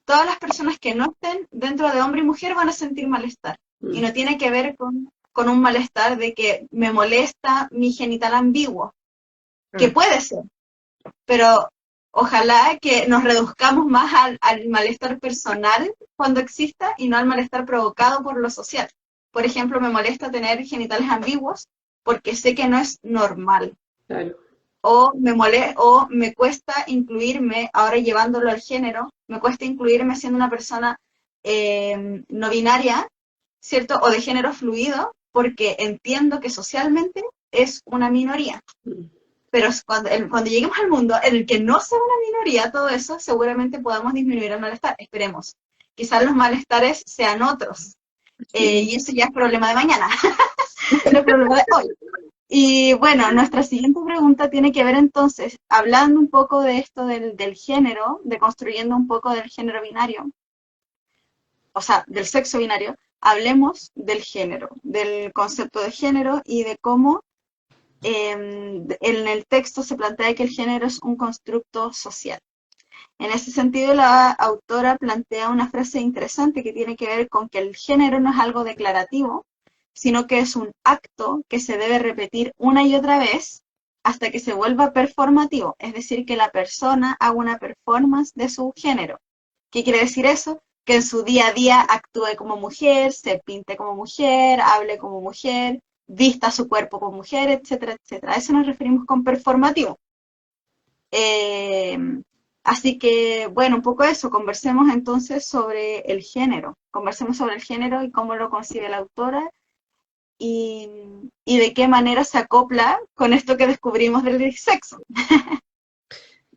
todas las personas que no estén dentro de hombre y mujer van a sentir malestar. Y mm, no tiene que ver con un malestar de que me molesta mi genital ambiguo, que puede ser, pero ojalá que nos reduzcamos más al malestar personal cuando exista y no al malestar provocado por lo social. Por ejemplo, me molesta tener genitales ambiguos porque sé que no es normal. claro. O me cuesta incluirme, ahora llevándolo al género, me cuesta incluirme siendo una persona no binaria, ¿cierto? O de género fluido, porque entiendo que socialmente es una minoría. Mm, Pero cuando lleguemos al mundo en el que no sea una minoría, todo eso, seguramente podamos disminuir el malestar. Esperemos. Quizás los malestares sean otros. Sí. Y eso ya es problema de mañana, no es problema de hoy. Y bueno, nuestra siguiente pregunta tiene que ver entonces, hablando un poco de esto del género, de construyendo un poco del género binario, o sea, del sexo binario, hablemos del género, del concepto de género y de cómo en el texto se plantea que el género es un constructo social. En ese sentido, la autora plantea una frase interesante que tiene que ver con que el género no es algo declarativo, sino que es un acto que se debe repetir una y otra vez hasta que se vuelva performativo, es decir, que la persona haga una performance de su género. ¿Qué quiere decir eso? Que en su día a día actúe como mujer, se pinte como mujer, hable como mujer, vista su cuerpo como mujer, etcétera, etcétera. A eso nos referimos con performativo. Eh, Así que, bueno, un poco eso, conversemos entonces sobre el género, conversemos sobre el género y cómo lo concibe la autora y, y de qué manera se acopla con esto que descubrimos del sexo.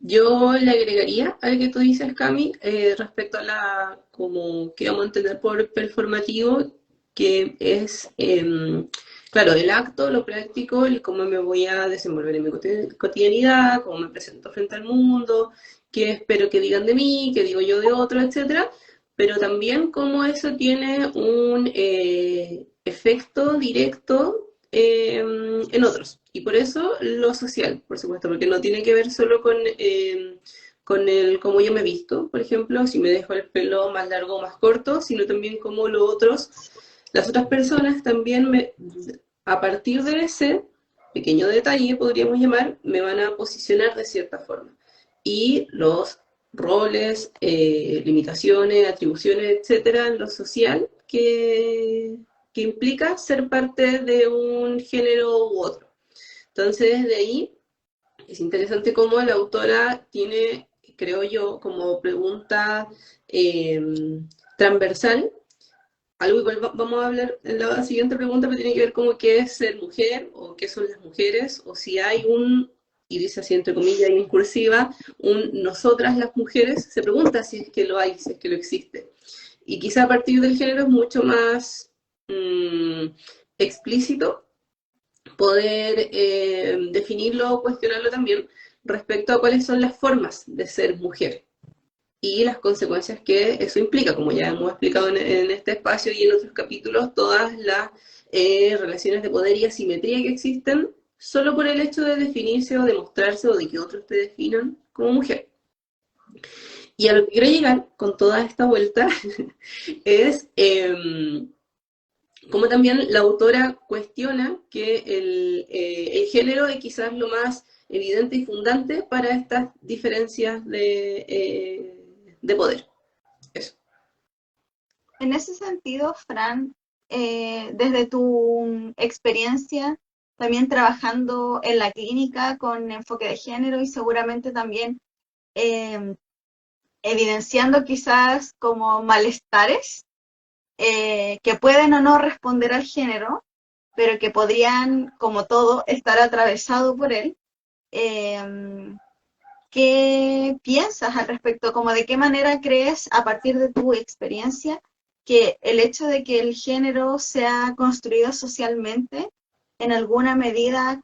Yo le agregaría al que tú dices, Cami, respecto a como que vamos a entender por performativo, que es, claro, el acto, lo práctico, el cómo me voy a desenvolver en mi cotidianidad, cómo me presento frente al mundo, qué espero que digan de mí, qué digo yo de otro, etcétera, pero también cómo eso tiene un efecto directo en otros. Y por eso lo social, por supuesto, porque no tiene que ver solo con el cómo yo me visto, por ejemplo, si me dejo el pelo más largo o más corto, sino también cómo las otras personas también a partir de ese pequeño detalle, podríamos llamar, me van a posicionar de cierta forma. Y los roles, limitaciones, atribuciones, etcétera, en lo social que implica ser parte de un género u otro. Entonces, de ahí es interesante cómo la autora tiene, creo yo, como pregunta eh, transversal, algo igual vamos a hablar en la siguiente pregunta, pero tiene que ver como qué es ser mujer, o qué son las mujeres, o si hay y dice así entre comillas, y en cursiva, nosotras las mujeres, se pregunta si es que lo hay, si es que lo existe. y quizá a partir del género es mucho más explícito poder definirlo o cuestionarlo también respecto a cuáles son las formas de ser mujer y las consecuencias que eso implica, como ya hemos explicado en este espacio y en otros capítulos, todas las relaciones de poder y asimetría que existen solo por el hecho de definirse o demostrarse o de que otros te definan como mujer. Y a lo que quiero llegar con toda esta vuelta es como también la autora cuestiona que el género es quizás lo más evidente y fundante para estas diferencias de poder. Eso. En ese sentido, Fran, desde tu experiencia, también trabajando en la clínica con enfoque de género y seguramente también evidenciando quizás como malestares que pueden o no responder al género, pero que podrían, como todo, estar atravesado por él. ¿Qué piensas al respecto? Como de qué manera crees, a partir de tu experiencia, que el hecho de que el género sea construido socialmente, en alguna medida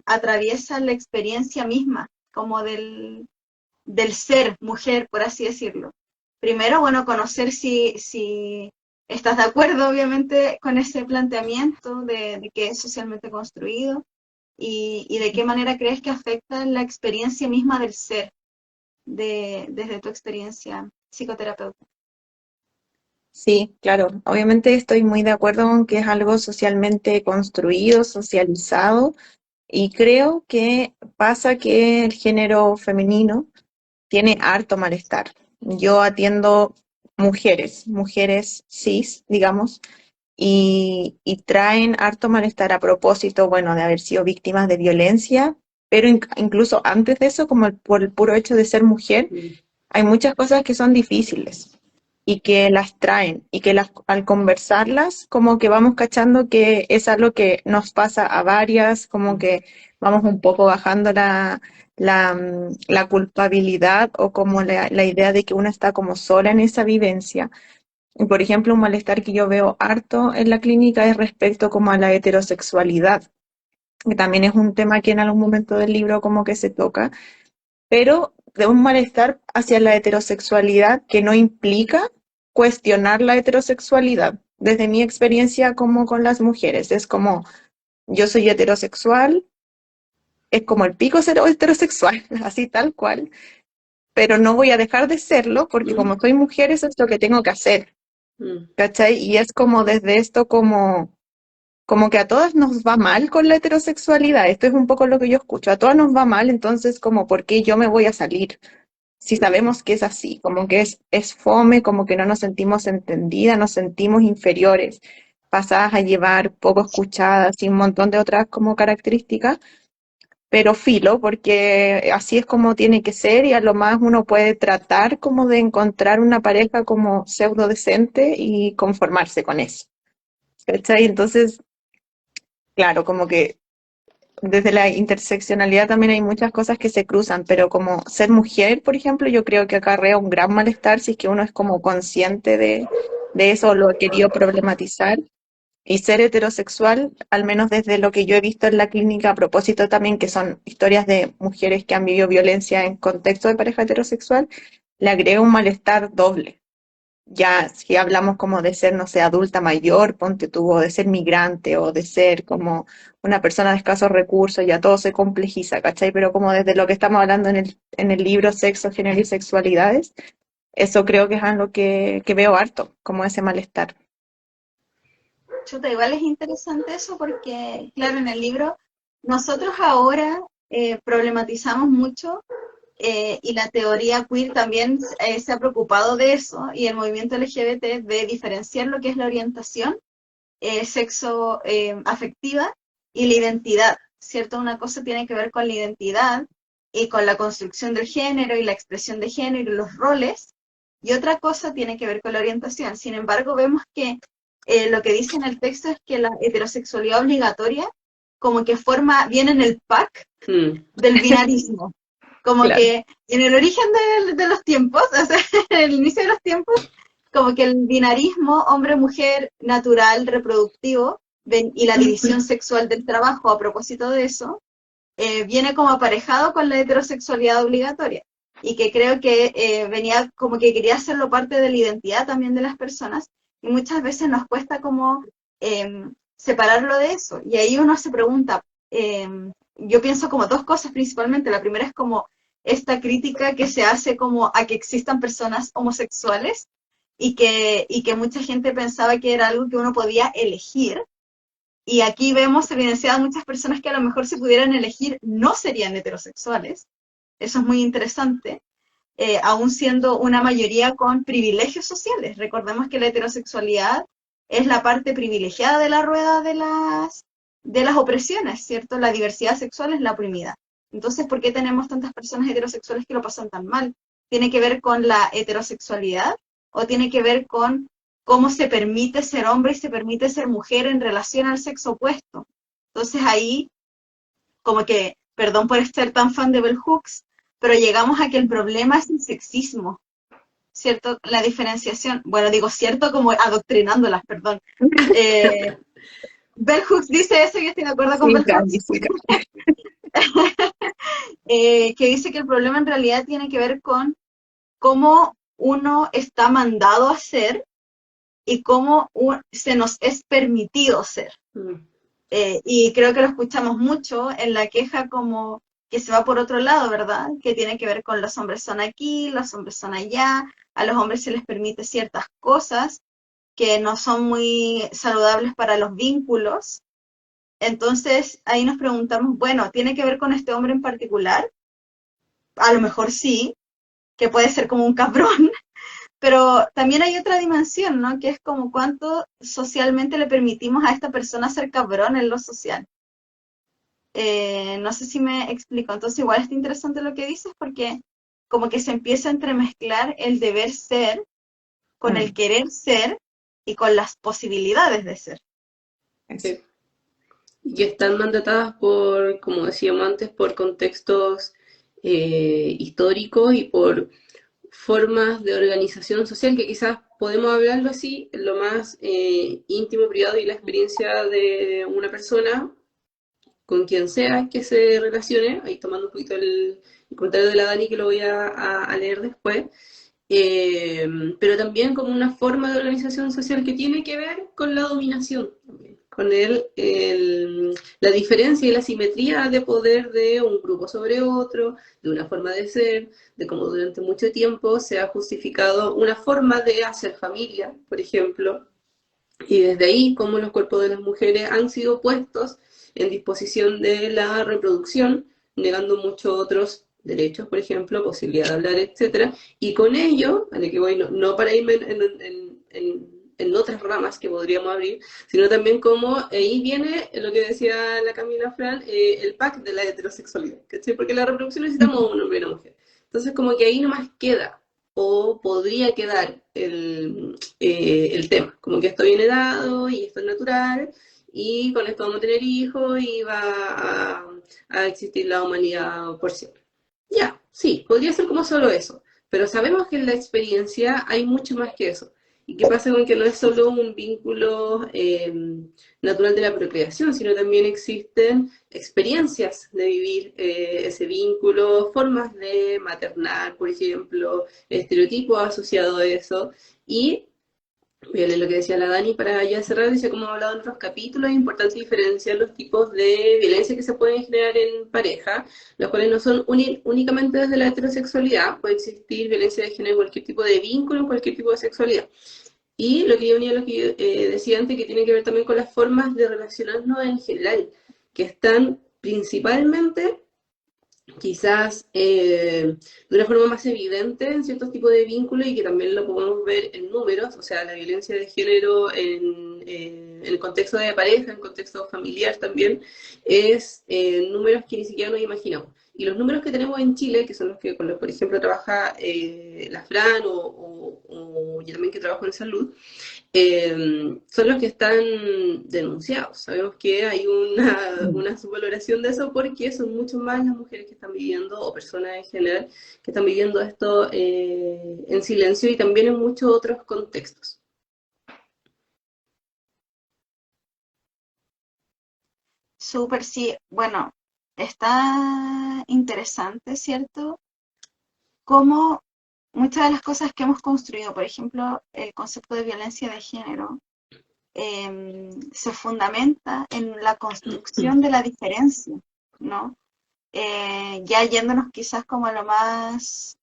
atraviesa la experiencia misma, como del ser mujer, por así decirlo? Primero, bueno, conocer si estás de acuerdo, obviamente, con ese planteamiento de que es socialmente construido y de qué manera crees que afecta la experiencia misma del ser, desde tu experiencia psicoterapeuta. Sí, claro. Obviamente estoy muy de acuerdo con que es algo socialmente construido, socializado, y creo que pasa que el género femenino tiene harto malestar. Yo atiendo mujeres cis, digamos, y traen harto malestar a propósito, bueno, de haber sido víctimas de violencia, pero incluso antes de eso, como por el puro hecho de ser mujer, hay muchas cosas que son difíciles y que las traen y que al conversarlas como que vamos cachando que es algo que nos pasa a varias, como que vamos un poco bajando la culpabilidad o como la idea de que una está como sola en esa vivencia. Y, por ejemplo, un malestar que yo veo harto en la clínica es respecto como a la heterosexualidad, que también es un tema que en algún momento del libro como que se toca, pero de un malestar hacia la heterosexualidad que no implica cuestionar la heterosexualidad. Desde mi experiencia como con las mujeres, es como yo soy heterosexual, es como el pico ser heterosexual, así tal cual, pero no voy a dejar de serlo porque como soy mujer eso es lo que tengo que hacer, ¿cachai? Y es como desde esto como que a todas nos va mal con la heterosexualidad, esto es un poco lo que yo escucho, a todas nos va mal, entonces como ¿por qué yo me voy a salir? Si sabemos que es así, como que es fome, como que no nos sentimos entendidas, nos sentimos inferiores, pasadas a llevar, poco escuchadas y un montón de otras como características, pero filo, porque así es como tiene que ser y a lo más uno puede tratar como de encontrar una pareja como pseudo decente y conformarse con eso. ¿Cachai? Entonces, claro, como que desde la interseccionalidad también hay muchas cosas que se cruzan, pero como ser mujer, por ejemplo, yo creo que acarrea un gran malestar si es que uno es como consciente de eso o lo ha querido problematizar. Y ser heterosexual, al menos desde lo que yo he visto en la clínica, a propósito también que son historias de mujeres que han vivido violencia en contexto de pareja heterosexual, le agrega un malestar doble. Ya si hablamos como de ser, no sé, adulta mayor, ponte tú, o de ser migrante, o de ser como una persona de escasos recursos, ya todo se complejiza, ¿cachai? Pero como desde lo que estamos hablando en el libro Sexo, Género y Sexualidades, eso creo que es algo que veo harto, como ese malestar. Chuta, igual es interesante eso porque, claro, en el libro nosotros ahora problematizamos mucho y la teoría queer también se ha preocupado de eso y el movimiento LGBT de diferenciar lo que es la orientación sexo afectiva y la identidad, ¿cierto? Una cosa tiene que ver con la identidad y con la construcción del género y la expresión de género y los roles, y otra cosa tiene que ver con la orientación. Sin embargo, vemos que lo que dice en el texto es que la heterosexualidad obligatoria como que viene en el pack del binarismo. Como Claro. que en el origen de los tiempos, o sea, en el inicio de los tiempos, como que el binarismo hombre-mujer natural, reproductivo, y la división sexual del trabajo a propósito de eso, viene como aparejado con la heterosexualidad obligatoria. Y que creo que venía como que quería hacerlo parte de la identidad también de las personas, y muchas veces nos cuesta como separarlo de eso. Y ahí uno se pregunta, yo pienso como dos cosas principalmente. La primera es como esta crítica que se hace como a que existan personas homosexuales y que mucha gente pensaba que era algo que uno podía elegir. Y aquí vemos evidenciadas muchas personas que a lo mejor si pudieran elegir no serían heterosexuales. Eso es muy interesante, aún siendo una mayoría con privilegios sociales. Recordemos que la heterosexualidad es la parte privilegiada de la rueda de las opresiones, ¿cierto? La diversidad sexual es la oprimida. Entonces, ¿por qué tenemos tantas personas heterosexuales que lo pasan tan mal? ¿Tiene que ver con la heterosexualidad o tiene que ver con cómo se permite ser hombre y se permite ser mujer en relación al sexo opuesto? Entonces ahí, como que, perdón por ser tan fan de Bell Hooks, pero llegamos a que el problema es el sexismo, ¿cierto? La diferenciación, bueno, digo cierto como adoctrinándolas, perdón. Bell Hooks dice eso y yo estoy de acuerdo con Sí, Bell Cami, Hooks, sí, Cami. que dice que el problema en realidad tiene que ver con cómo uno está mandado a ser y cómo se nos es permitido ser. Y creo que lo escuchamos mucho en la queja como que se va por otro lado, ¿verdad? Que tiene que ver con los hombres son aquí, los hombres son allá, a los hombres se les permite ciertas cosas que no son muy saludables para los vínculos. Entonces ahí nos preguntamos, bueno, ¿tiene que ver con este hombre en particular? A lo mejor sí, que puede ser como un cabrón, pero también hay otra dimensión, ¿no? Que es como cuánto socialmente le permitimos a esta persona ser cabrón en lo social. No sé si me explico. Entonces igual está interesante lo que dices porque como que se empieza a entremezclar el deber ser con el querer ser y con las posibilidades de ser. Sí. Y que están mandatadas por, como decíamos antes, por contextos históricos y por formas de organización social que quizás podemos hablarlo así, en lo más íntimo, privado y la experiencia de una persona con quien sea que se relacione, ahí tomando un poquito el comentario de la Dani que lo voy a leer después, pero también como una forma de organización social que tiene que ver con la dominación, con la diferencia y la simetría de poder de un grupo sobre otro, de una forma de ser, de cómo durante mucho tiempo se ha justificado una forma de hacer familia, por ejemplo, y desde ahí cómo los cuerpos de las mujeres han sido puestos en disposición de la reproducción, negando muchos otros derechos, por ejemplo, posibilidad de hablar, etcétera, y con ello, a lo que voy, no para irme en otras ramas que podríamos abrir, sino también como ahí viene lo que decía la Camila Fran, el pack de la heterosexualidad, ¿cachai? Porque la reproducción necesitamos un hombre y una mujer. Entonces, como que ahí nomás queda, o podría quedar el tema, como que esto viene dado y esto es natural, y con esto vamos a tener hijos y va a existir la humanidad por siempre. Ya, sí, podría ser como solo eso, pero sabemos que en la experiencia hay mucho más que eso. ¿Y qué pasa con que no es solo un vínculo natural de la procreación, sino también existen experiencias de vivir ese vínculo, formas de maternar, por ejemplo, estereotipos asociados a eso? Y voy a leer lo que decía la Dani para ya cerrar. Dice, como he hablado en otros capítulos, es importante diferenciar los tipos de violencia que se pueden generar en pareja, los cuales no son únicamente desde la heterosexualidad. Puede existir violencia de género en cualquier tipo de vínculo, en cualquier tipo de sexualidad. Y lo que yo venía, lo que yo decía antes, que tiene que ver también con las formas de relacionarnos en general, que están principalmente quizás de una forma más evidente en ciertos tipos de vínculos y que también lo podemos ver en números, o sea, la violencia de género en el contexto de pareja, en el contexto familiar también, es números que ni siquiera nos imaginamos. Y los números que tenemos en Chile, que son los que, con los, por ejemplo, trabaja la Fran o yo también que trabajo en salud, son los que están denunciados. Sabemos que hay una subvaloración de eso porque son mucho más las mujeres que están viviendo, o personas en general, que están viviendo esto en silencio y también en muchos otros contextos. Súper, sí. Bueno, está interesante, ¿cierto? Cómo muchas de las cosas que hemos construido, por ejemplo, el concepto de violencia de género, se fundamenta en la construcción de la diferencia, ¿no? Ya yéndonos quizás como a lo más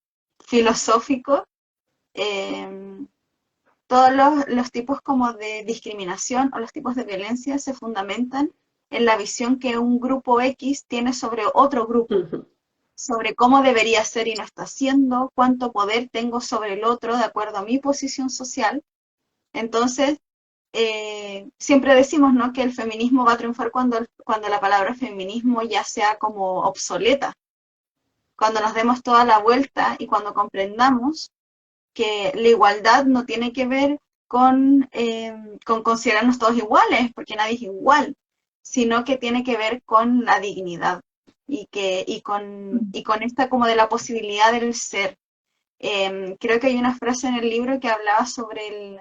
filosófico, todos los tipos como de discriminación o los tipos de violencia se fundamentan en la visión que un grupo X tiene sobre otro grupo, sobre cómo debería ser y no está siendo, cuánto poder tengo sobre el otro de acuerdo a mi posición social. Entonces, siempre decimos, ¿no?, que el feminismo va a triunfar cuando la palabra feminismo ya sea como obsoleta, cuando nos demos toda la vuelta y cuando comprendamos que la igualdad no tiene que ver con considerarnos todos iguales, porque nadie es igual, sino que tiene que ver con la dignidad y con esta como de la posibilidad del ser. Creo que hay una frase en el libro que hablaba sobre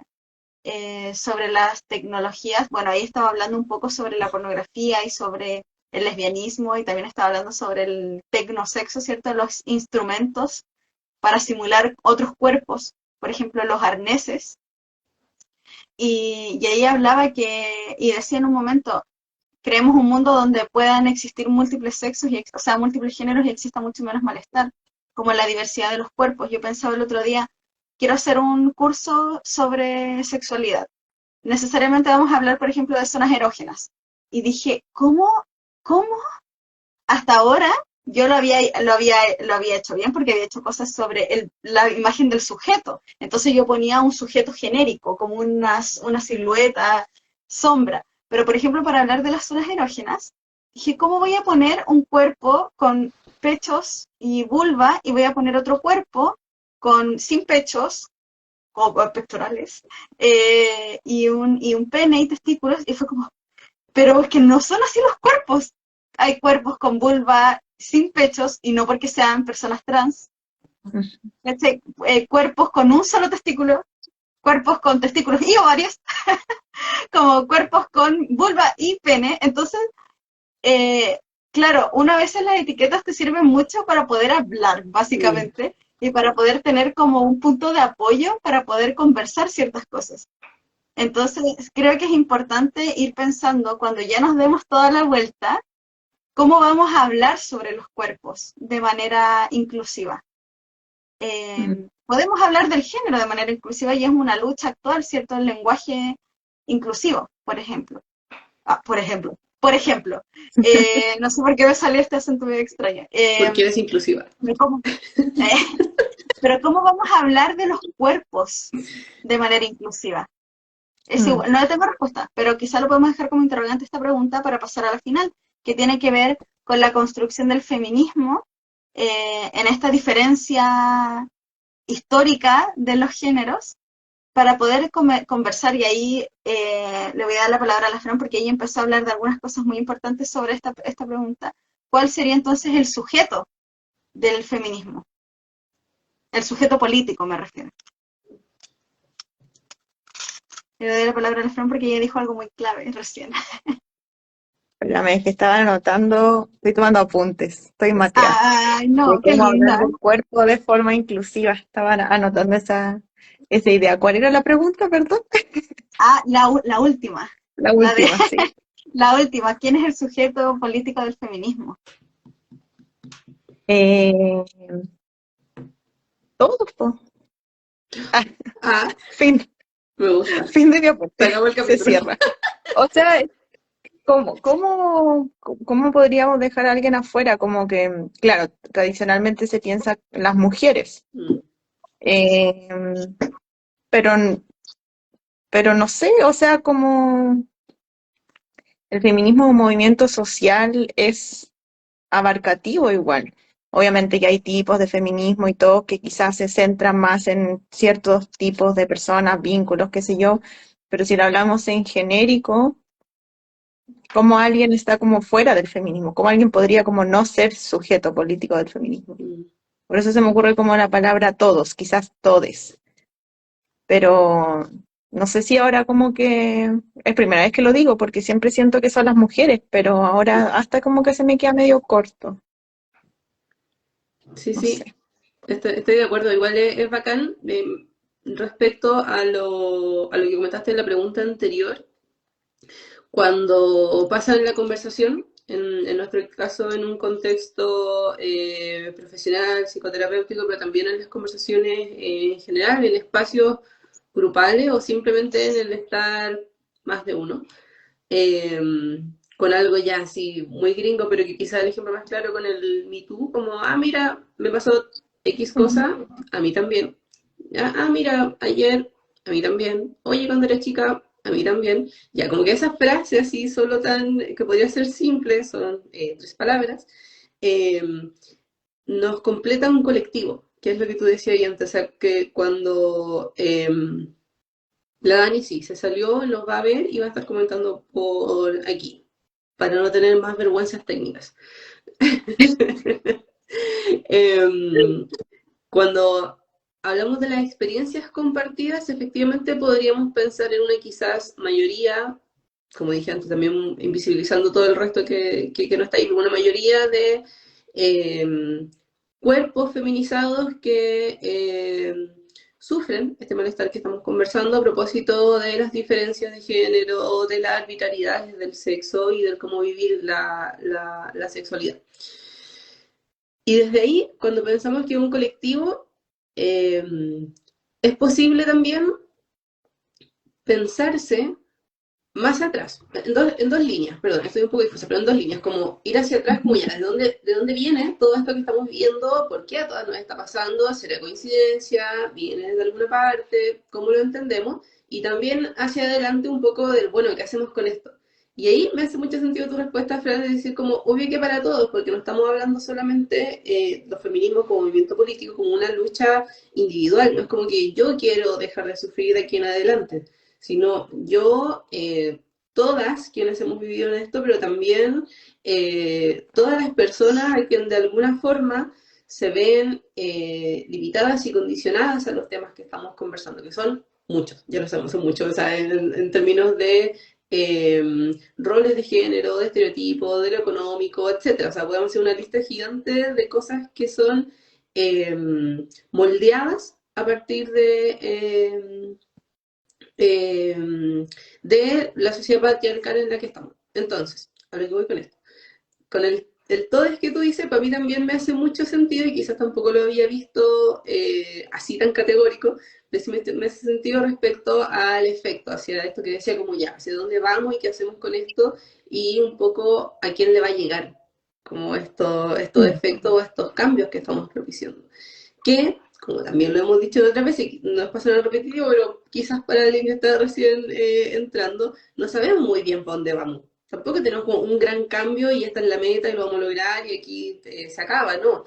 las tecnologías. Bueno, ahí estaba hablando un poco sobre la pornografía y sobre el lesbianismo, y también estaba hablando sobre el tecnosexo, ¿cierto? Los instrumentos para simular otros cuerpos, por ejemplo, los arneses. Y ahí hablaba y decía en un momento, creemos un mundo donde puedan existir múltiples sexos, o sea, múltiples géneros, y exista mucho menos malestar, como la diversidad de los cuerpos. Yo pensaba el otro día, quiero hacer un curso sobre sexualidad. Necesariamente vamos a hablar, por ejemplo, de zonas erógenas. Y dije, ¿cómo hasta ahora yo lo había hecho bien porque había hecho cosas sobre la imagen del sujeto? Entonces yo ponía un sujeto genérico, como una silueta, sombra. Pero, por ejemplo, para hablar de las zonas erógenas, dije, ¿cómo voy a poner un cuerpo con pechos y vulva y voy a poner otro cuerpo sin pechos o pectorales y un pene y testículos? Y fue como, pero es que no son así los cuerpos. Hay cuerpos con vulva sin pechos, y no porque sean personas trans. Cuerpos con un solo testículo, cuerpos con testículos y ovarios, como cuerpos con vulva y pene. Entonces, claro, una vez las etiquetas te sirven mucho para poder hablar, básicamente, y para poder tener como un punto de apoyo para poder conversar ciertas cosas. Entonces, creo que es importante ir pensando, cuando ya nos demos toda la vuelta, cómo vamos a hablar sobre los cuerpos de manera inclusiva. Podemos hablar del género de manera inclusiva, y es una lucha actual, ¿cierto? El lenguaje inclusivo, por ejemplo. No sé por qué me salió este acento medio extraño. Porque eres inclusiva. Pero ¿cómo vamos a hablar de los cuerpos de manera inclusiva? Es igual, no tengo respuesta, pero quizá lo podemos dejar como interrogante esta pregunta para pasar a la final, que tiene que ver con la construcción del feminismo en esta diferencia histórica de los géneros, para poder conversar. Y ahí le voy a dar la palabra a la Fran, porque ella empezó a hablar de algunas cosas muy importantes sobre esta pregunta. ¿Cuál sería entonces el sujeto del feminismo? El sujeto político, me refiero. Le doy la palabra a la Fran porque ella dijo algo muy clave recién. Espérame, es que estaba anotando, estoy tomando apuntes, estoy mateada. Ay, no, De qué cómo hablar linda. del cuerpo de forma inclusiva, estaba anotando esa idea. ¿Cuál era la pregunta, perdón? La última. La última, sí. La última. ¿Quién es el sujeto político del feminismo? Todos, po. Fin. Me gusta. Fin de mi aporte. Se acabó el capítulo. Se cierra. O sea, ¿cómo podríamos dejar a alguien afuera? Como que, claro, tradicionalmente se piensa en las mujeres. Pero no sé, o sea, como el feminismo como movimiento social es abarcativo igual. Obviamente que hay tipos de feminismo y todo que quizás se centran más en ciertos tipos de personas, vínculos, qué sé yo, pero si lo hablamos en genérico, ¿cómo alguien está como fuera del feminismo? ¿Cómo alguien podría como no ser sujeto político del feminismo? Por eso se me ocurre como la palabra todos, quizás todes, pero no sé si ahora como que es primera vez que lo digo porque siempre siento que son las mujeres, pero ahora hasta como que se me queda medio corto, Sí, no sí, sé. estoy de acuerdo. Igual es bacán respecto a lo que comentaste en la pregunta anterior. Cuando pasa en la conversación, en nuestro caso en un contexto profesional, psicoterapéutico, pero también en las conversaciones en general, en espacios grupales o simplemente en el estar más de uno, eh, con algo ya así muy gringo, pero que quizá el ejemplo más claro con el Me Too, como, ah, mira, me pasó X Ujú. cosa, a mí también. Ya, ah, mira, ayer, a mí también. Oye, cuando era chica, a mí también. Ya, como que esas frases así, solo tan, que podría ser simples, son tres palabras, eh, nos completa un colectivo, que es lo que tú decías ahí antes, o sea, que cuando la Dani sí, se salió, nos va a ver y va a estar comentando por aquí, para no tener más vergüenzas técnicas. Em, Cuando hablamos de las experiencias compartidas, efectivamente podríamos pensar en una quizás mayoría, como dije antes, también invisibilizando todo el resto que no está ahí, una mayoría de eh, cuerpos feminizados que sufren este malestar que estamos conversando a propósito de las diferencias de género, de las arbitrariedades del sexo y del cómo vivir la sexualidad. Y desde ahí, cuando pensamos que es un colectivo, eh, es posible también pensarse más atrás, en dos líneas, perdón, estoy un poco difusa, pero en dos líneas, como ir hacia atrás, como ya, de dónde viene todo esto que estamos viendo? ¿Por qué a todas nos está pasando? ¿Será coincidencia? ¿Viene de alguna parte? ¿Cómo lo entendemos? Y también hacia adelante un poco del, bueno, ¿qué hacemos con esto? Y ahí me hace mucho sentido tu respuesta, Fran, de decir como, obvio que para todos, porque no estamos hablando solamente los feminismos como movimiento político, como una lucha individual, no es como que yo quiero dejar de sufrir de aquí en adelante, sino yo, todas quienes hemos vivido en esto, pero también todas las personas a quien de alguna forma se ven limitadas y condicionadas a los temas que estamos conversando, que son muchos, ya lo sabemos, son muchos, o sea, en términos de roles de género, de estereotipos, de lo económico, etcétera. O sea, podemos hacer una lista gigante de cosas que son eh, moldeadas a partir de la sociedad patriarcal en la que estamos. Entonces, a lo que voy con esto. Con el todo es que tú dices, para mí también me hace mucho sentido y quizás tampoco lo había visto así tan categórico, pero sí me hace sentido respecto al efecto, hacia esto que decía como ya, hacia dónde vamos y qué hacemos con esto y un poco a quién le va a llegar, como estos efectos o estos cambios que estamos propiciando que, como también lo hemos dicho otras veces, no es para ser repetitivo, pero quizás para alguien que está recién entrando, no sabemos muy bien para dónde vamos. Tampoco tenemos como un gran cambio y esta es la meta y lo vamos a lograr y aquí se acaba, no.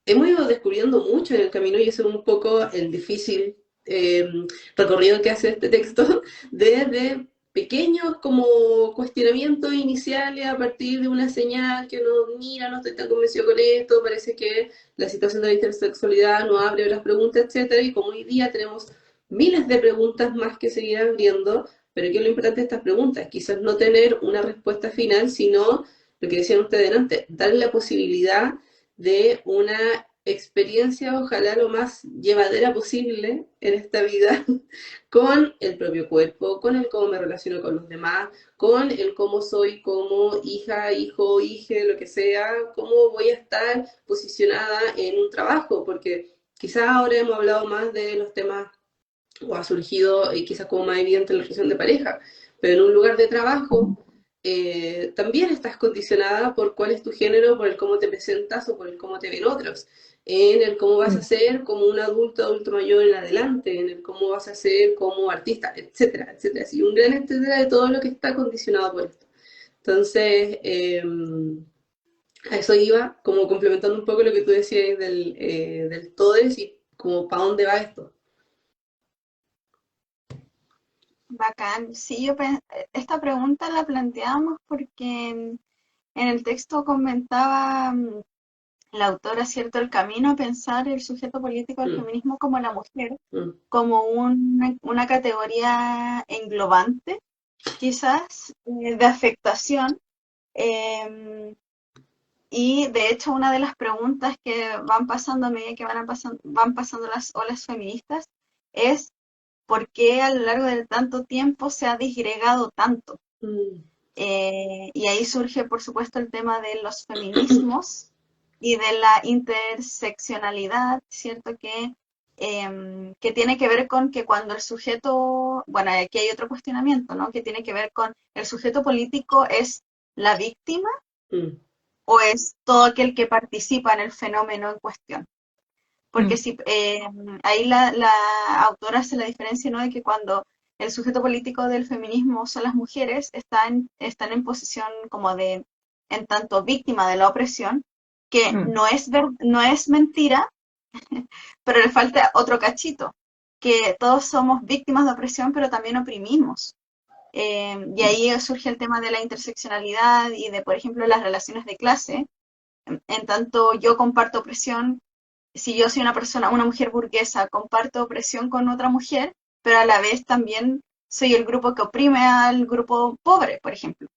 Hemos ido descubriendo mucho en el camino y eso es un poco el difícil eh, recorrido que hace este texto, desde pequeños como cuestionamientos iniciales a partir de una señal que uno mira, no estoy tan convencido con esto, parece que la situación de la intersexualidad no abre las preguntas, etcétera, y como hoy día tenemos miles de preguntas más que seguir abriendo, pero ¿qué es lo importante de estas preguntas? Quizás no tener una respuesta final, sino lo que decían ustedes antes, darle la posibilidad de una experiencia, ojalá lo más llevadera posible en esta vida, con el propio cuerpo, con el cómo me relaciono con los demás, con el cómo soy como hija, hijo, hije, lo que sea, cómo voy a estar posicionada en un trabajo, porque quizás ahora hemos hablado más de los temas, o ha surgido quizás como más evidente en la relación de pareja, pero en un lugar de trabajo también estás condicionada por cuál es tu género, por el cómo te presentas o por el cómo te ven otros, en el cómo vas a ser como un adulto, adulto mayor en adelante, en el cómo vas a ser como artista, etcétera, etcétera. Así un gran etcétera de todo lo que está condicionado por esto. Entonces, a eso iba, como complementando un poco lo que tú decías del TODES y como para dónde va esto. Bacán. Sí, esta pregunta la planteamos porque en el texto comentaba la autora, ¿cierto?, el camino a pensar el sujeto político del Mm, feminismo como la mujer, mm, como una categoría englobante, quizás, de afectación. em, y de hecho, una de las preguntas que van pasando a medida que van pasando las olas feministas es ¿por qué a lo largo de tanto tiempo se ha disgregado tanto? mm, Y ahí surge, por supuesto, el tema de los feminismos y de la interseccionalidad, ¿cierto? Que tiene que ver con que cuando el sujeto, bueno, aquí hay otro cuestionamiento, ¿no? Que tiene que ver con el sujeto político es la víctima mm, o es todo aquel que participa en el fenómeno en cuestión. Porque Mm. si ahí la autora hace la diferencia, ¿no? De que cuando el sujeto político del feminismo son las mujeres, están en posición como de, en tanto víctima de la opresión, que Mm. no es mentira, pero le falta otro cachito, que todos somos víctimas de opresión, pero también oprimimos. Y ahí surge el tema de la interseccionalidad y de, por ejemplo, las relaciones de clase. En tanto yo comparto opresión, si yo soy una mujer burguesa, comparto opresión con otra mujer, pero a la vez también soy el grupo que oprime al grupo pobre, por ejemplo.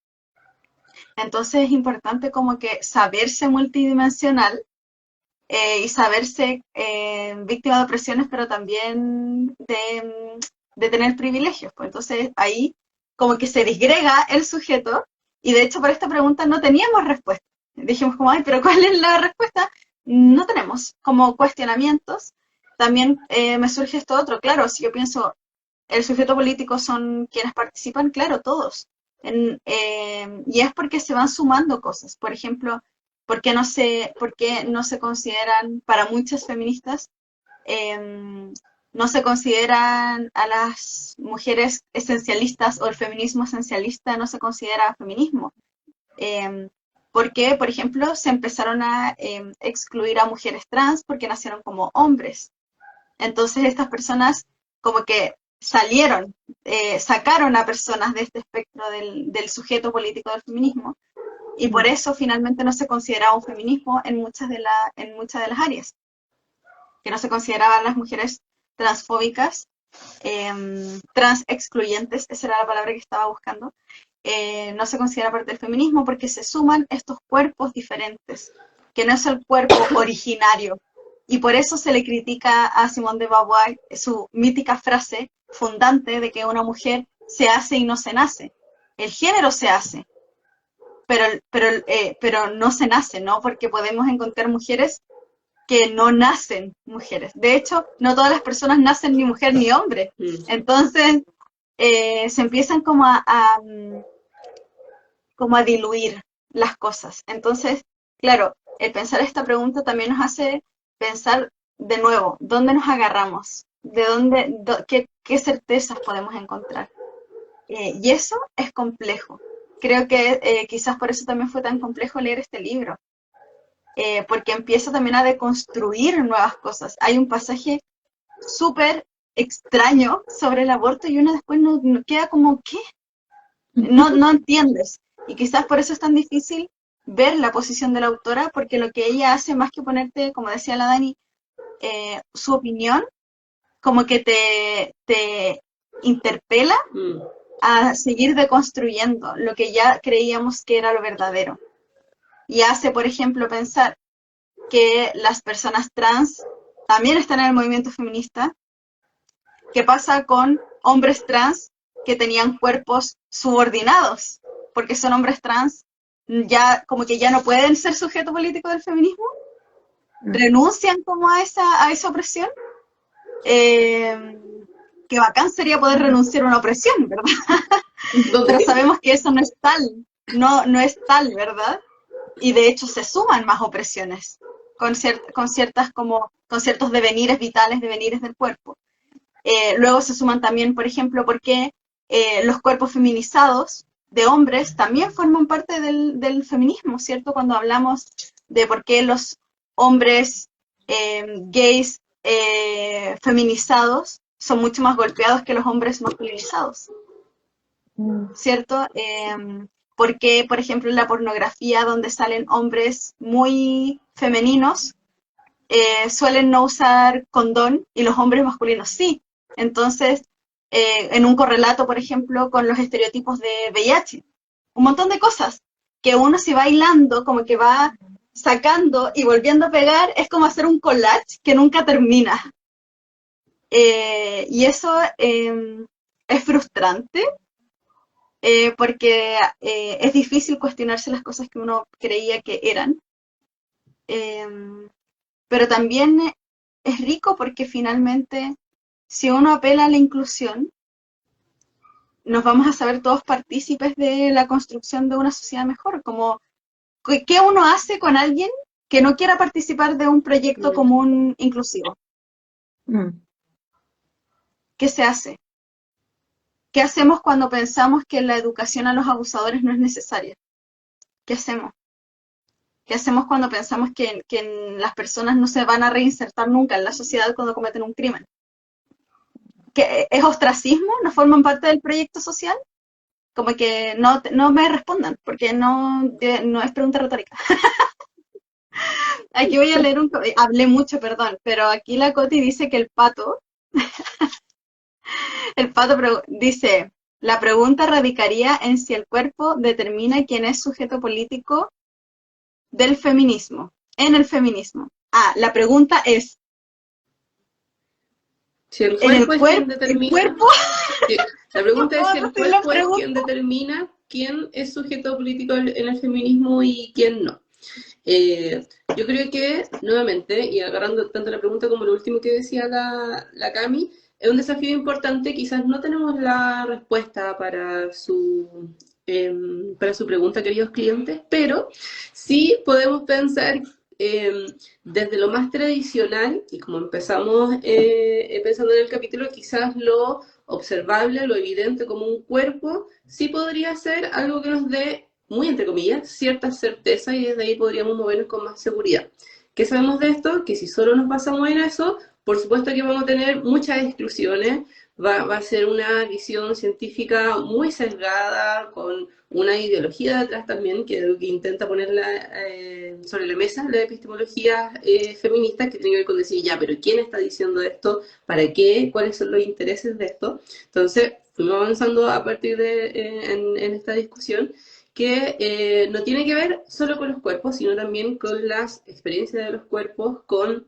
Entonces es importante como que saberse multidimensional y saberse víctima de opresiones, pero también de tener privilegios. Pues entonces ahí como que se disgrega el sujeto y de hecho para esta pregunta no teníamos respuesta. Dijimos como, ay, pero ¿cuál es la respuesta? No tenemos como cuestionamientos. También me surge esto otro, claro, si yo pienso, el sujeto político son quienes participan, claro, todos. Y es porque se van sumando cosas. Por ejemplo, por qué no se consideran, para muchas feministas, no se consideran a las mujeres esencialistas o el feminismo esencialista no se considera feminismo? Eh, porque, por ejemplo, se empezaron a excluir a mujeres trans porque nacieron como hombres. Entonces estas personas como que salieron, sacaron a personas de este espectro del sujeto político del feminismo y por eso finalmente no se consideraba un feminismo en muchas de las áreas, que no se consideraban las mujeres transfóbicas, trans excluyentes, esa era la palabra que estaba buscando, no se considera parte del feminismo porque se suman estos cuerpos diferentes, que no es el cuerpo originario. Y por eso se le critica a Simone de Beauvoir su mítica frase fundante de que una mujer se hace y no se nace. El género se hace, pero no se nace, ¿no? Porque podemos encontrar mujeres que no nacen mujeres. De hecho, no todas las personas nacen ni mujer ni hombre. mm. Entonces, se empiezan como a diluir las cosas. Entonces, claro, el pensar esta pregunta también nos hace pensar de nuevo, ¿dónde nos agarramos? ¿De qué certezas podemos encontrar? Y eso es complejo. Creo que quizás por eso también fue tan complejo leer este libro, porque empieza también a deconstruir nuevas cosas. Hay un pasaje súper extraño sobre el aborto y uno después no queda como, ¿qué? No entiendes. Y quizás por eso es tan difícil ver la posición de la autora, porque lo que ella hace, más que ponerte, como decía la Dani, su opinión, como que te interpela Mm, a seguir deconstruyendo lo que ya creíamos que era lo verdadero. Y hace, por ejemplo, pensar que las personas trans también están en el movimiento feminista. ¿Qué pasa con hombres trans que tenían cuerpos subordinados? Porque son hombres trans, ya como que ya no pueden ser sujeto político del feminismo, renuncian como a esa opresión. Qué bacán sería poder renunciar a una opresión, ¿verdad? Pero ¿dónde? sabemos que eso no es tal, no es tal, ¿verdad? Y de hecho se suman más opresiones con ciertos devenires vitales, devenires del cuerpo. Luego se suman también, por ejemplo, porque los cuerpos feminizados de hombres también forman parte del feminismo, ¿cierto? Cuando hablamos de por qué los hombres gays feminizados son mucho más golpeados que los hombres masculinizados, ¿cierto? Porque, por ejemplo, en la pornografía donde salen hombres muy femeninos, suelen no usar condón y los hombres masculinos sí. Entonces, en un correlato, por ejemplo, con los estereotipos de VIH, un montón de cosas que uno si va hilando, como que va sacando y volviendo a pegar, es como hacer un collage que nunca termina. Y eso es frustrante, porque es difícil cuestionarse las cosas que uno creía que eran. Pero también es rico porque finalmente, si uno apela a la inclusión, nos vamos a saber todos partícipes de la construcción de una sociedad mejor. Como, ¿qué uno hace con alguien que no quiera participar de un proyecto común inclusivo? ¿Qué se hace? ¿Qué hacemos cuando pensamos que la educación a los abusadores no es necesaria? ¿Qué hacemos? ¿Qué hacemos cuando pensamos que las personas no se van a reinsertar nunca en la sociedad cuando cometen un crimen? ¿Qué, es ostracismo? ¿No forman parte del proyecto social? Como que no me respondan, porque no es pregunta retórica. Aquí voy a leer hablé mucho, perdón, pero aquí la Coti dice que el pato dice, la pregunta radicaría en si el cuerpo determina quién es sujeto político del feminismo, en el feminismo. Ah, la pregunta es, si el ¿en el cuerpo es quien determina, cuerpo? sí, la pregunta es si el ¿Puedo hacer la cuerpo es quien pregunta? determina quién es sujeto político en el feminismo y quién no. Yo creo que, nuevamente, y agarrando tanto la pregunta como lo último que decía la Cami, es un desafío importante. Quizás no tenemos la respuesta para su pregunta, queridos clientes, pero sí podemos pensar desde lo más tradicional, y como empezamos pensando en el capítulo, quizás lo observable, lo evidente como un cuerpo, sí podría ser algo que nos dé, muy entre comillas, cierta certeza, y desde ahí podríamos movernos con más seguridad. ¿Qué sabemos de esto? Que si solo nos basamos en eso, por supuesto que vamos a tener muchas exclusiones, va a ser una visión científica muy sesgada, con una ideología detrás también, que es lo que intenta ponerla sobre la mesa, la epistemología feminista, que tiene que ver con decir, ya, pero ¿quién está diciendo esto? ¿Para qué? ¿Cuáles son los intereses de esto? Entonces, fuimos avanzando a partir de en esta discusión, que no tiene que ver solo con los cuerpos, sino también con las experiencias de los cuerpos, con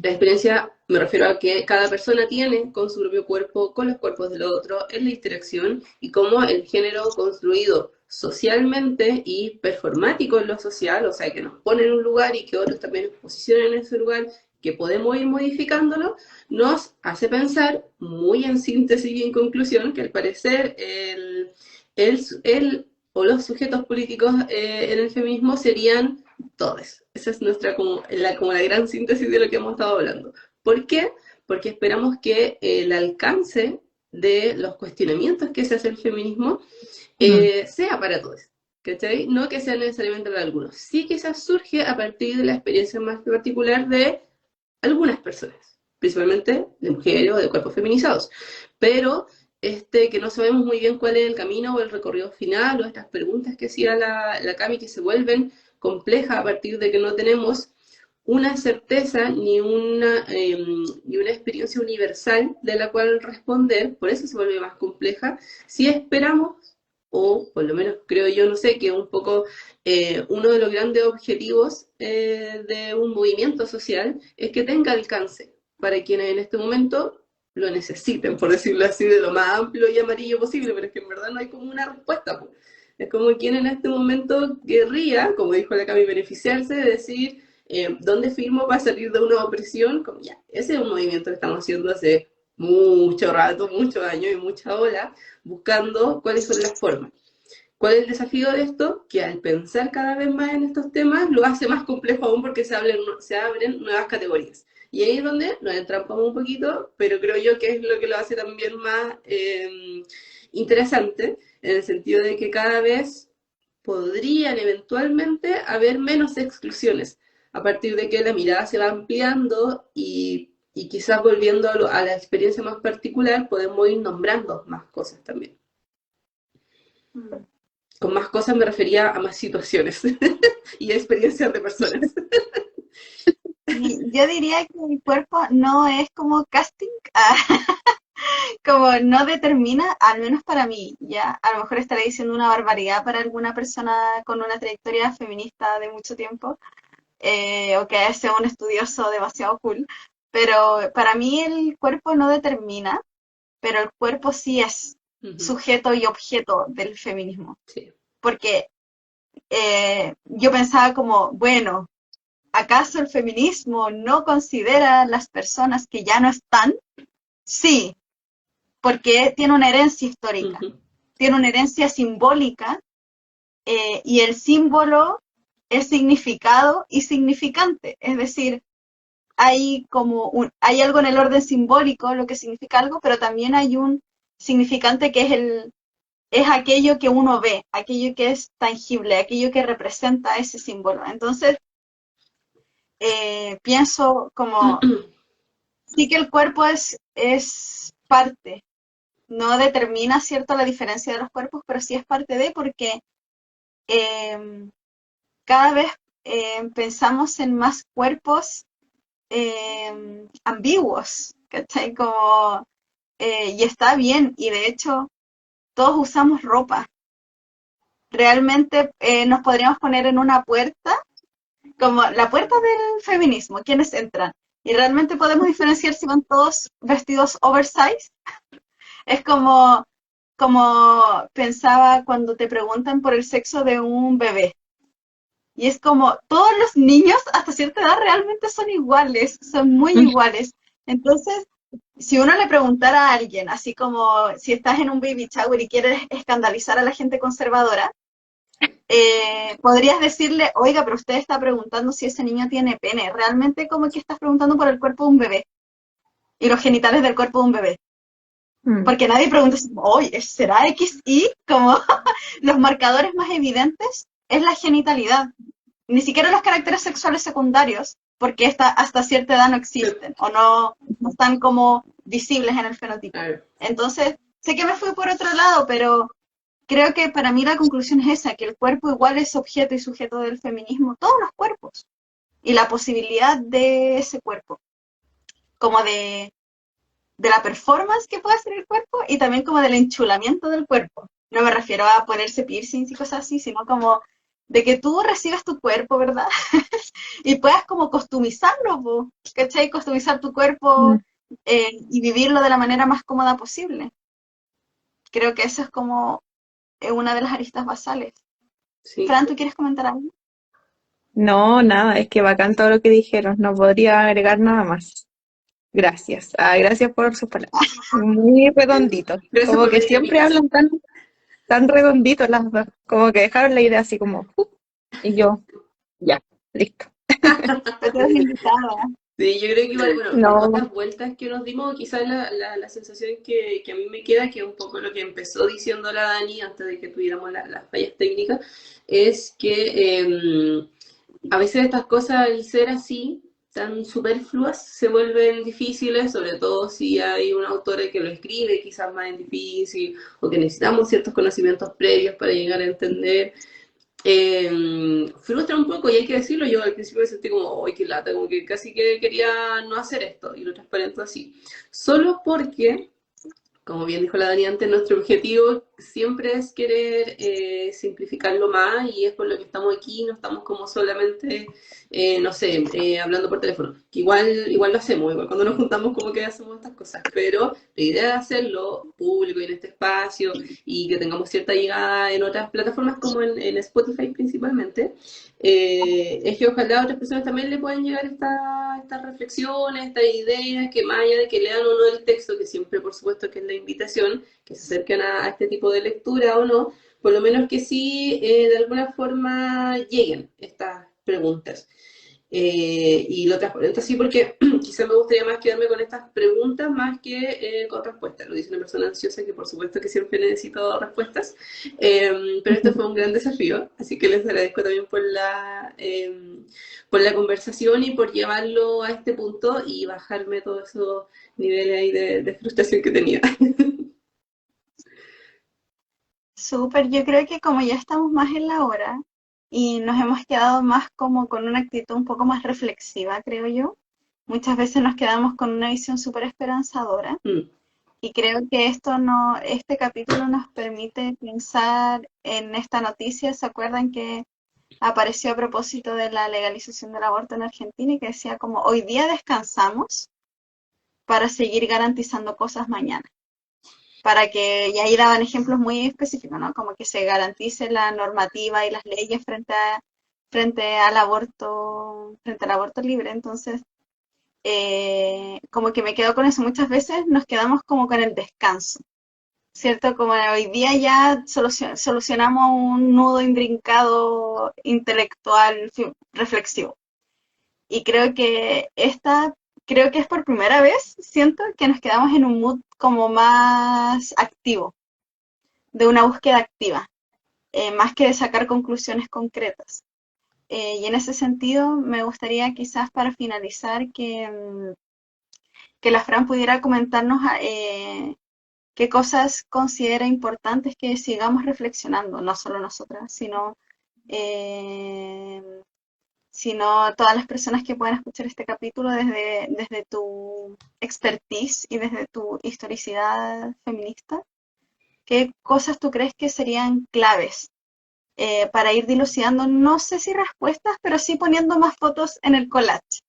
la experiencia, me refiero a que cada persona tiene con su propio cuerpo, con los cuerpos del otro, en la interacción, y cómo el género construido socialmente y performático en lo social, o sea, que nos pone en un lugar y que otros también nos posicionen en ese lugar, que podemos ir modificándolo, nos hace pensar, muy en síntesis y en conclusión, que al parecer el o los sujetos políticos en el feminismo serían todos. Esa es nuestra como la gran síntesis de lo que hemos estado hablando. ¿Por qué? Porque esperamos que el alcance de los cuestionamientos que se hace el feminismo sea para todos. ¿Cachai? No que sea necesariamente para algunos. Sí, quizás surge a partir de la experiencia más particular de algunas personas, principalmente de mujeres o de cuerpos feminizados. Pero que no sabemos muy bien cuál es el camino o el recorrido final, o estas preguntas que hacía la Cami, que se vuelven complejas a partir de que no tenemos una certeza ni una experiencia universal de la cual responder, por eso se vuelve más compleja. Si esperamos, o por lo menos creo yo, no sé, que un poco uno de los grandes objetivos de un movimiento social es que tenga alcance para quienes en este momento lo necesiten, por decirlo así, de lo más amplio y amarillo posible, pero es que en verdad no hay como una respuesta. Pues. Es como quien en este momento querría, como dijo la Cami, beneficiarse de decir, ¿dónde firmo para salir de una opresión? Como ya, ese es un movimiento que estamos haciendo hace mucho rato, muchos años y mucha ola, buscando cuáles son las formas. ¿Cuál es el desafío de esto? Que al pensar cada vez más en estos temas, lo hace más complejo aún porque se abren nuevas categorías. Y ahí es donde nos entrampamos un poquito, pero creo yo que es lo que lo hace también más interesante, en el sentido de que cada vez podrían eventualmente haber menos exclusiones, a partir de que la mirada se va ampliando y quizás volviendo a la experiencia más particular, podemos ir nombrando más cosas también. Con más cosas me refería a más situaciones y experiencias de personas. Y yo diría que el cuerpo no es como casting, como no determina, al menos para mí, ya a lo mejor estaré diciendo una barbaridad para alguna persona con una trayectoria feminista de mucho tiempo, o que sea un estudioso demasiado cool, pero para mí el cuerpo no determina, pero el cuerpo sí es sujeto y objeto del feminismo. Sí. Porque yo pensaba como, bueno, ¿acaso el feminismo no considera a las personas que ya no están? Sí, porque tiene una herencia histórica, tiene una herencia simbólica, y el símbolo es significado y significante. Es decir, hay hay algo en el orden simbólico, lo que significa algo, pero también hay un significante que es aquello que uno ve, aquello que es tangible, aquello que representa ese símbolo. Entonces, pienso como, sí que el cuerpo es parte, no determina, ¿cierto?, la diferencia de los cuerpos, pero sí es parte de, porque cada vez pensamos en más cuerpos ambiguos, ¿cachai? Como, y está bien, y de hecho todos usamos ropa. Realmente nos podríamos poner en una puerta, como la puerta del feminismo, quienes entran, y realmente podemos diferenciar si van todos vestidos oversize. Es como pensaba cuando te preguntan por el sexo de un bebé. Y es como, todos los niños hasta cierta edad realmente son iguales, son muy iguales. Entonces, si uno le preguntara a alguien, así como si estás en un baby shower y quieres escandalizar a la gente conservadora, podrías decirle, oiga, pero usted está preguntando si ese niño tiene pene. Realmente como que estás preguntando por el cuerpo de un bebé y los genitales del cuerpo de un bebé. Porque nadie pregunta, oye, ¿será XY? Como los marcadores más evidentes es la genitalidad. Ni siquiera los caracteres sexuales secundarios, porque hasta cierta edad no existen, o no están como visibles en el fenotipo. Entonces, sé que me fui por otro lado, pero creo que para mí la conclusión es esa, que el cuerpo igual es objeto y sujeto del feminismo, todos los cuerpos, y la posibilidad de ese cuerpo, como de la performance que puede hacer el cuerpo, y también como del enchulamiento del cuerpo. No me refiero a ponerse piercings y cosas así, sino como de que tú recibes tu cuerpo, ¿verdad? Y puedas como customizarlo, ¿cachai? Customizar tu cuerpo y vivirlo de la manera más cómoda posible. Creo que eso es como una de las aristas basales. Sí. Fran, ¿tú quieres comentar algo? No, nada, es que bacán todo lo que dijeron, no podría agregar nada más. Gracias, gracias por sus palabras. Muy redondito, Gracias como por que venir a mi siempre casa. hablan tan redonditos las dos, como que dejaron la idea así como, y yo, ya, listo. Tú eres invitada. Sí, yo creo que igual, bueno, con todas No, las vueltas que nos dimos, quizás la sensación que a mí me queda, que es un poco lo que empezó diciendo la Dani antes de que tuviéramos las fallas técnicas, es que a veces estas cosas, al ser así, tan superfluas, se vuelven difíciles, sobre todo si hay un autor que lo escribe quizás más difícil, o que necesitamos ciertos conocimientos previos para llegar a entender. Frustra un poco, y hay que decirlo, yo al principio me sentí como, ¡ay, qué lata! Como que casi que quería no hacer esto, y lo transparento así. Solo porque, como bien dijo la Dani antes, nuestro objetivo siempre es querer simplificarlo más, y es por lo que estamos aquí, no estamos como solamente, no sé, hablando por teléfono, que igual lo hacemos, igual cuando nos juntamos como que hacemos estas cosas, pero la idea de hacerlo público y en este espacio, y que tengamos cierta llegada en otras plataformas como en Spotify principalmente, es que ojalá a otras personas también le puedan llegar estas reflexiones, estas ideas, que más allá de que lean o no el texto, que siempre por supuesto que es la invitación, que se acerquen a este tipo de lectura o no, por lo menos que sí de alguna forma lleguen estas preguntas. y lo transparente así porque quizás me gustaría más quedarme con estas preguntas más que con respuestas. Lo dice una persona ansiosa que por supuesto que siempre necesito respuestas, pero esto fue un gran desafío, así que les agradezco también por la conversación y por llevarlo a este punto y bajarme todos esos niveles ahí de frustración que tenía. Súper, yo creo que como ya estamos más en la hora y nos hemos quedado más como con una actitud un poco más reflexiva, creo yo. Muchas veces nos quedamos con una visión súper esperanzadora Mm, y creo que este capítulo nos permite pensar en esta noticia. ¿Se acuerdan que apareció a propósito de la legalización del aborto en Argentina y que decía como hoy día descansamos para seguir garantizando cosas mañana? Y ahí daban ejemplos muy específicos, ¿no? Como que se garantice la normativa y las leyes frente al aborto libre. Entonces, como que me quedo con eso. Muchas veces nos quedamos como con el descanso, ¿cierto? Como hoy día ya solucionamos un nudo intrincado intelectual reflexivo. Y creo que es por primera vez, siento, que nos quedamos en un mood como más activo, de una búsqueda activa, más que de sacar conclusiones concretas. Y en ese sentido, me gustaría quizás para finalizar que la Fran pudiera comentarnos qué cosas considera importantes que sigamos reflexionando, no solo nosotras, eh, sino todas las personas que puedan escuchar este capítulo desde tu expertise y desde tu historicidad feminista. ¿Qué cosas tú crees que serían claves para ir dilucidando, no sé si respuestas, pero sí poniendo más fotos en el collage?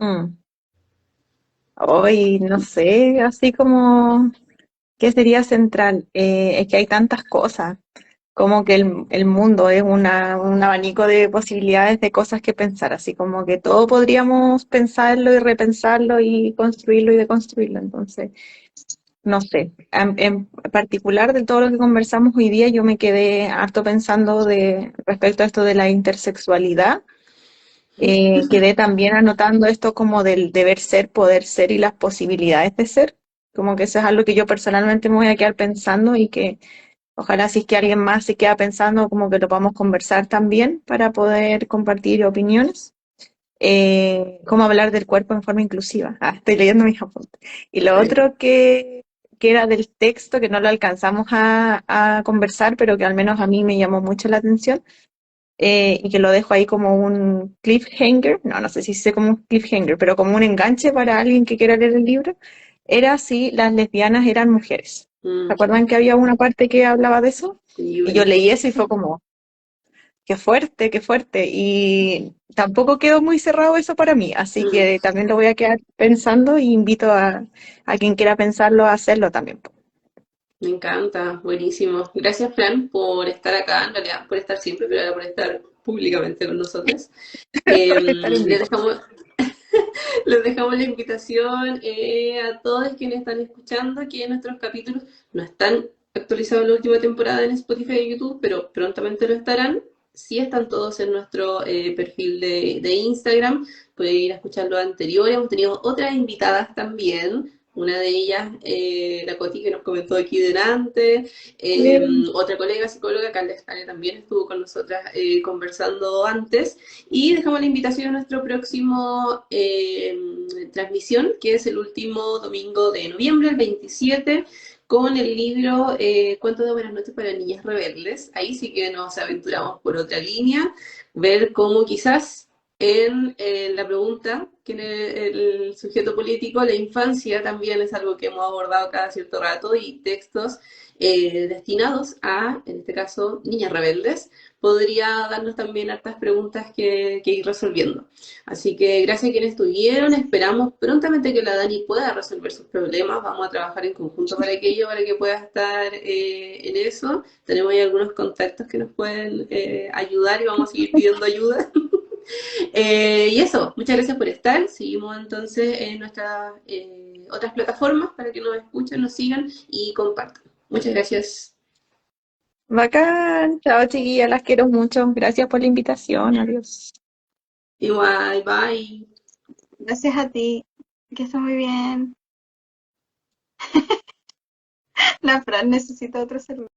Mm. Hoy, no sé, así como, ¿qué sería central? Es que hay tantas cosas, como que el mundo es un abanico de posibilidades de cosas que pensar, así como que todo podríamos pensarlo y repensarlo y construirlo y deconstruirlo. Entonces, no sé, en particular de todo lo que conversamos hoy día, yo me quedé harto pensando respecto a esto de la intersexualidad. Quedé también anotando esto como del deber ser, poder ser y las posibilidades de ser. Como que eso es algo que yo personalmente me voy a quedar pensando y que ojalá si es que alguien más se queda pensando, como que lo podamos conversar también para poder compartir opiniones. Cómo hablar del cuerpo en forma inclusiva. Ah, estoy leyendo mis apuntes. Y lo sí. otro que era del texto, que no lo alcanzamos a conversar, pero que al menos a mí me llamó mucho la atención, y que lo dejo ahí como un cliffhanger, no sé si sé como un cliffhanger, pero como un enganche para alguien que quiera leer el libro, era si las lesbianas eran mujeres. ¿Se Mm, acuerdan que había una parte que hablaba de eso? sí, Y yo buenísimo. leí eso y fue como, qué fuerte, qué fuerte. Y tampoco quedó muy cerrado eso para mí, así Mm. que también lo voy a quedar pensando y invito a quien quiera pensarlo a hacerlo también. Me encanta, buenísimo. Gracias, Fran, por estar acá, en realidad por estar siempre, pero ahora por estar públicamente con nosotros. Por estar en Les vivo. dejamos, les dejamos la invitación a todos quienes están escuchando que nuestros capítulos no están actualizados en la última temporada en Spotify y YouTube, pero prontamente lo estarán. Sí están todos en nuestro perfil de Instagram. Pueden ir a escuchar los anteriores. Hemos tenido otras invitadas también. Una de ellas, la Coti, que nos comentó aquí delante. Bien. Otra colega psicóloga, Carla Escane, también estuvo con nosotras conversando antes. Y dejamos la invitación a nuestro próximo transmisión, que es el último domingo de noviembre, el 27, con el libro Cuentos de Buenas Noches para Niñas Rebeldes. Ahí sí que nos aventuramos por otra línea, ver cómo quizás en la pregunta, que en el sujeto político, la infancia también es algo que hemos abordado cada cierto rato y textos destinados a, en este caso, niñas rebeldes, podría darnos también hartas preguntas que ir resolviendo. Así que gracias a quienes estuvieron, esperamos prontamente que la Dani pueda resolver sus problemas, vamos a trabajar en conjunto para aquello, para que pueda estar en eso. Tenemos ahí algunos contactos que nos pueden ayudar y vamos a seguir pidiendo ayuda. Y eso, muchas gracias por estar. Seguimos entonces en nuestras otras plataformas para que nos escuchen, nos sigan y compartan. Muchas gracias. Bacán. Chao, chiquillas, las quiero mucho. Gracias por la invitación. Adiós. Igual, bye. Gracias a ti. Que estés muy bien. La Fran necesita otro celular.